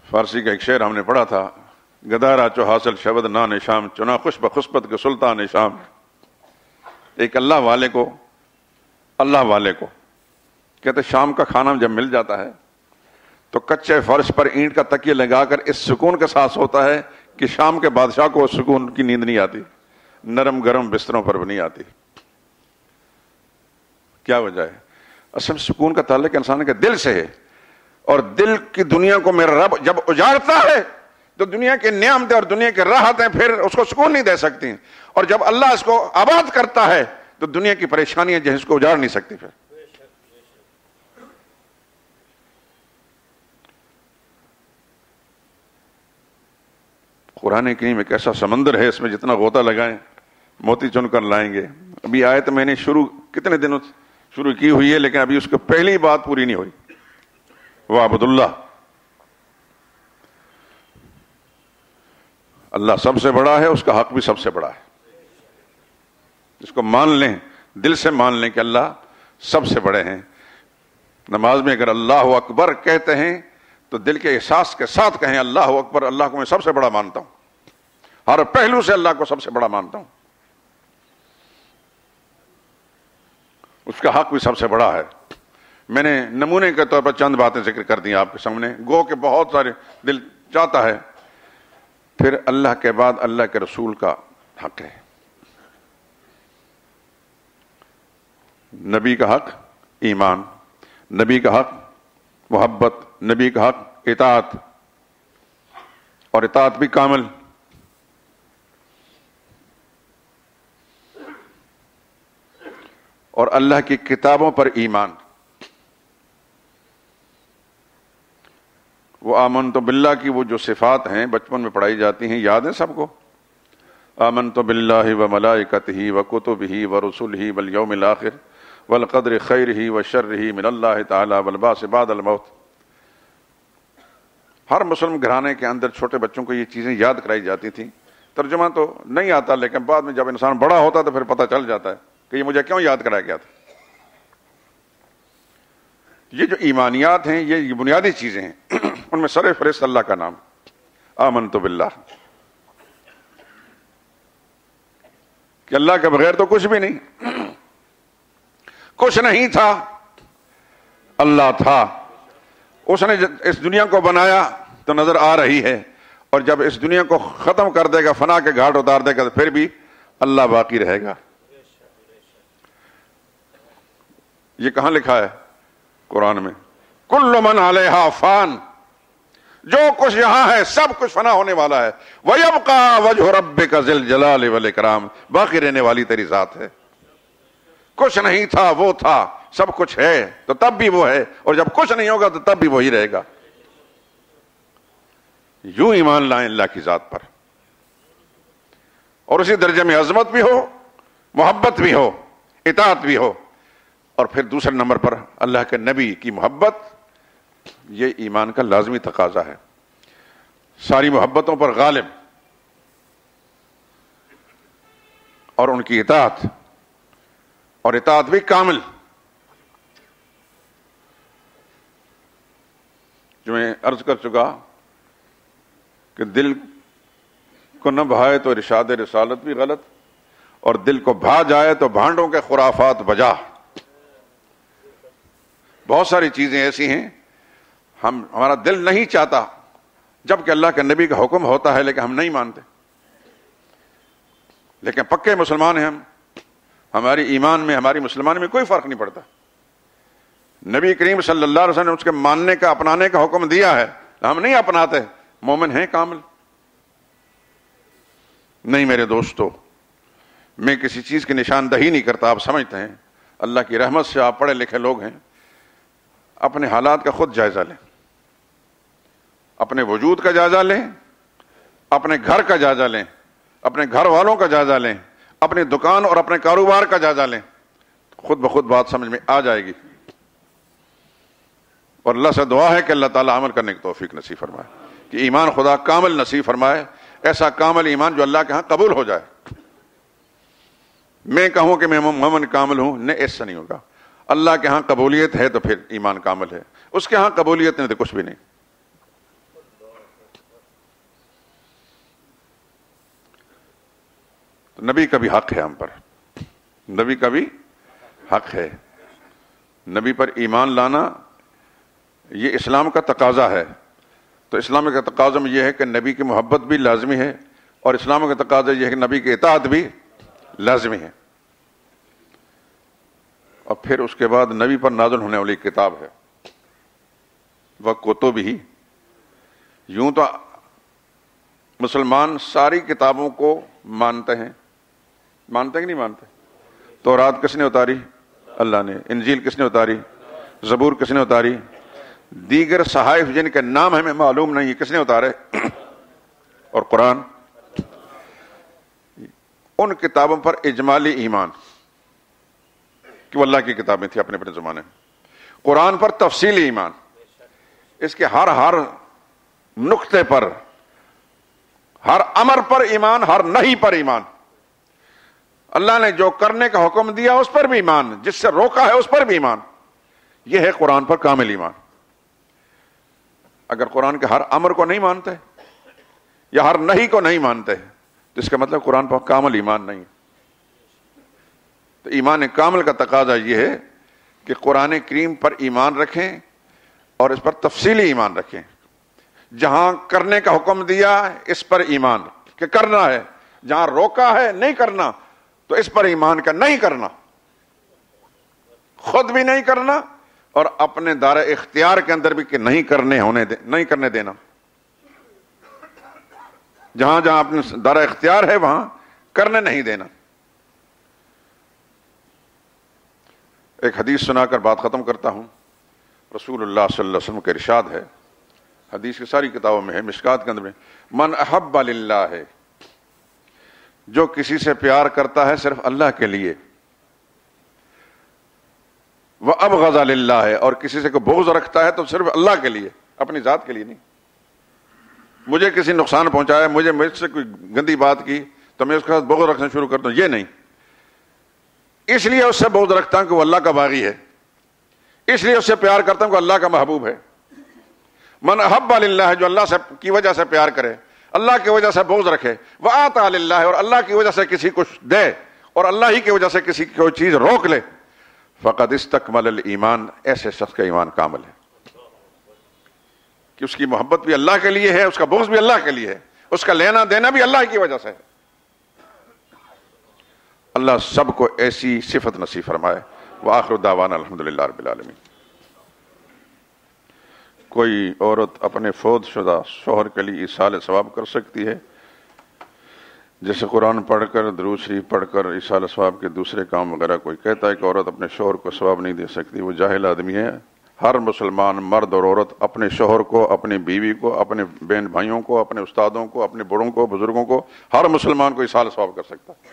Speaker 1: فارسی کا ایک شعر ہم نے پڑھا تھا، گدارا چو حاصل شبد نان شام، چنا خوش بخسبت کے سلطان شام۔ ایک اللہ والے کو کہتے شام کا کھانا جب مل جاتا ہے تو کچے فرش پر اینٹ کا تکیہ لگا کر اس سکون کے ساتھ ہوتا ہے کہ شام کے بادشاہ کو سکون کی نیند نہیں آتی، نرم گرم بستروں پر بھی نہیں آتی۔ کیا وجہ ہے؟ اصل سکون کا تعلق انسان کے دل سے ہے، اور دل کی دنیا کو میرا رب جب اجاڑتا ہے تو دنیا کی نعمتیں اور دنیا کی راحتیں پھر اس کو سکون نہیں دے سکتی، اور جب اللہ اس کو آباد کرتا ہے تو دنیا کی پریشانیاں جس کو اجاڑ نہیں سکتی۔ پھر قرآن کریم ایک ایسا سمندر ہے، اس میں جتنا غوطہ لگائیں موتی چن کر لائیں گے۔ ابھی آیت میں نے کتنے دنوں شروع کی ہوئی ہے، لیکن ابھی اس کو پہلی بات پوری نہیں ہوئی۔ وَعْبُدُ اللَّهَ، اللہ سب سے بڑا ہے، اس کا حق بھی سب سے بڑا ہے۔ اس کو مان لیں، دل سے مان لیں کہ اللہ سب سے بڑے ہیں۔ نماز میں اگر اللہ اکبر کہتے ہیں تو دل کے احساس کے ساتھ کہیں اللہ اکبر، اللہ کو میں سب سے بڑا مانتا ہوں، ہر پہلو سے اللہ کو سب سے بڑا مانتا ہوں، اس کا حق بھی سب سے بڑا ہے۔ میں نے نمونے کے طور پر چند باتیں ذکر کر دی آپ کے سامنے، گو کہ بہت سارے دل چاہتا ہے۔ پھر اللہ کے بعد اللہ کے رسول کا حق ہے، نبی کا حق ایمان، نبی کا حق محبت، نبی کا حق اطاعت، اور اطاعت بھی کامل۔ اور اللہ کی کتابوں پر ایمان، وہ آمنت باللہ کی وہ جو صفات ہیں بچپن میں پڑھائی جاتی ہیں، یاد ہیں سب کو؟ آمنت باللہ وملائکتہ وکتبہ ورسلہ والیوم الآخر والقدر خیرہ وشرہ من اللہ تعالی والبعث بعد الموت۔ ہر مسلم گھرانے کے اندر چھوٹے بچوں کو یہ چیزیں یاد کرائی جاتی تھیں۔ ترجمہ تو نہیں آتا، لیکن بعد میں جب انسان بڑا ہوتا تو پھر پتہ چل جاتا ہے کہ یہ مجھے کیوں یاد کرایا گیا تھا۔ یہ جو ایمانیات ہیں، یہ بنیادی چیزیں ہیں، ان میں سر فہرست اللہ کا نام، آمنت باللہ، کہ اللہ کے بغیر تو کچھ بھی نہیں، کچھ نہیں تھا، اللہ تھا۔ اس نے اس دنیا کو بنایا تو نظر آ رہی ہے، اور جب اس دنیا کو ختم کر دے گا، فنا کے گھاٹ اتار دے گا، تو پھر بھی اللہ باقی رہے گا۔ یہ کہاں لکھا ہے؟ قرآن میں، کل من علیہا فان، جو کچھ یہاں ہے سب کچھ فنا ہونے والا ہے، وَيَبْقَى وَجْهُ رَبِّكَ ذِي الْجَلَالِ وَالْإِكْرَامِ، باقی رہنے والی تیری ذات ہے۔ کچھ نہیں تھا، وہ تھا، سب کچھ ہے تو تب بھی وہ ہے، اور جب کچھ نہیں ہوگا تو تب بھی وہی رہے گا۔ یوں ایمان لائیں اللہ کی ذات پر، اور اسی درجے میں عظمت بھی ہو، محبت بھی ہو، اطاعت بھی ہو، اور پھر دوسرے نمبر پر اللہ کے نبی کی محبت، یہ ایمان کا لازمی تقاضا ہے، ساری محبتوں پر غالب، اور ان کی اطاعت، اور اطاعت بھی کامل۔ جو میں عرض کر چکا کہ دل کو نہ بھائے تو ارشاد رسالت بھی غلط، اور دل کو بھا جائے تو بھانڈوں کے خرافات بجا۔ بہت ساری چیزیں ایسی ہیں ہمارا دل نہیں چاہتا، جبکہ اللہ کے نبی کا حکم ہوتا ہے، لیکن ہم نہیں مانتے۔ لیکن پکے مسلمان ہیں ہم، ہماری ایمان میں، ہماری مسلمانی میں کوئی فرق نہیں پڑتا۔ نبی کریم صلی اللہ علیہ وسلم نے اس کے ماننے کا، اپنانے کا حکم دیا ہے، ہم نہیں اپناتے۔ مومن ہیں کامل؟ نہیں میرے دوستو، میں کسی چیز کی نشاندہی نہیں کرتا، آپ سمجھتے ہیں اللہ کی رحمت سے آپ پڑھے لکھے لوگ ہیں، اپنے حالات کا خود جائزہ لیں، اپنے وجود کا جائزہ لیں، اپنے گھر کا جائزہ لیں، اپنے گھر والوں کا جائزہ لیں، اپنی دکان اور اپنے کاروبار کا جائزہ لیں، خود بخود بات سمجھ میں آ جائے گی۔ اور اللہ سے دعا ہے کہ اللہ تعالیٰ عمل کرنے کی توفیق نصیب فرمائے، کہ ایمان خدا کامل نصیب فرمائے، ایسا کامل ایمان جو اللہ کے ہاں قبول ہو جائے۔ میں کہوں کہ میں مومن کامل ہوں، نہیں، ایسا نہیں ہوگا۔ اللہ کے ہاں قبولیت ہے تو پھر ایمان کامل ہے، اس کے ہاں قبولیت نہیں تو کچھ بھی نہیں۔ تو نبی کا بھی حق ہے ہم پر، نبی کا بھی حق ہے، نبی پر ایمان لانا یہ اسلام کا تقاضا ہے۔ تو اسلام کا تقاضا میں یہ ہے کہ نبی کی محبت بھی لازمی ہے، اور اسلام کا تقاضا یہ ہے کہ نبی کی اطاعت بھی لازمی ہے۔ اور پھر اس کے بعد نبی پر نازل ہونے والی کتاب ہے وَکُتُبِہ۔ یوں تو مسلمان ساری کتابوں کو مانتے ہیں، مانتے کہ نہیں مانتے؟ تورات کس نے اتاری؟ اللہ نے۔ انجیل کس نے اتاری؟ زبور کس نے اتاری؟ دیگر صحائف جن کے نام ہمیں معلوم نہیں کس نے اتارے؟ اور قرآن۔ ان کتابوں پر اجمالی ایمان کہ وہ اللہ کی کتابیں تھیں اپنے اپنے زمانے میں۔ قرآن پر تفصیلی ایمان، اس کے ہر نقطے پر، ہر امر پر ایمان، ہر نہیں پر ایمان۔ اللہ نے جو کرنے کا حکم دیا اس پر بھی ایمان، جس سے روکا ہے اس پر بھی ایمان۔ یہ ہے قرآن پر کامل ایمان۔ اگر قرآن کے ہر امر کو نہیں مانتے یا ہر نہیں کو نہیں مانتے تو اس کا مطلب قرآن پر کامل ایمان نہیں۔ تو ایمان کامل کا تقاضا یہ ہے کہ قرآن کریم پر ایمان رکھیں اور اس پر تفصیلی ایمان رکھیں۔ جہاں کرنے کا حکم دیا اس پر ایمان کہ کرنا ہے، جہاں روکا ہے نہیں کرنا تو اس پر ایمان کا نہیں کرنا، خود بھی نہیں کرنا اور اپنے دائرہ اختیار کے اندر بھی کہ نہیں کرنے دینا۔ جہاں جہاں اپنے دائرہ اختیار ہے وہاں کرنے نہیں دینا۔ ایک حدیث سنا کر بات ختم کرتا ہوں۔ رسول اللہ صلی اللہ علیہ وسلم کا ارشاد ہے، حدیث کی ساری کتابوں میں ہے، مشکات کے اندر میں، من احب للہ جو کسی سے پیار کرتا ہے صرف اللہ کے لیے، وَأَبْغَضَ لِلَّهِ، اور کسی سے کوئی بغض رکھتا ہے تو صرف اللہ کے لیے، اپنی ذات کے لیے نہیں۔ مجھے کسی نقصان پہنچایا، مجھ سے کوئی گندی بات کی تو میں اس کے ساتھ بغض رکھنا شروع کرتا ہوں، یہ نہیں۔ اس لیے اس سے بغض رکھتا ہوں کہ وہ اللہ کا باغی ہے، اس لیے اس سے پیار کرتا ہوں کہ اللہ کا محبوب ہے۔ من احب للہ، جو اللہ کی وجہ سے پیار کرے، اللہ کی وجہ سے بغض رکھے، وآتا للہ، اور اللہ کی وجہ سے کسی کو دے اور اللہ ہی کی وجہ سے کسی کوئی چیز روک لے، فقد استکمل الایمان، ایسے شخص کا ایمان کامل ہے کہ اس کی محبت بھی اللہ کے لیے ہے، اس کا بغض بھی اللہ کے لیے ہے، اس کا لینا دینا بھی اللہ کی وجہ سے ہے۔ اللہ سب کو ایسی صفت نصیب فرمائے۔ وآخر دعوانا الحمدللہ رب العالمین۔ کوئی عورت اپنے فوت شدہ شوہر کے لیے ایصال ثواب کر سکتی ہے؟ جیسے قرآن پڑھ کر، درود شریف پڑھ کر، ایصال ثواب کے دوسرے کام وغیرہ کوئی کہتا ہے کہ عورت اپنے شوہر کو ثواب نہیں دے سکتی، وہ جاہل آدمی ہے۔ ہر مسلمان مرد اور عورت اپنے شوہر کو، اپنی بیوی کو، اپنے بہن بھائیوں کو، اپنے استادوں کو، اپنے بڑوں کو، بزرگوں کو، ہر مسلمان کو ایصال ثواب کر سکتا ہے۔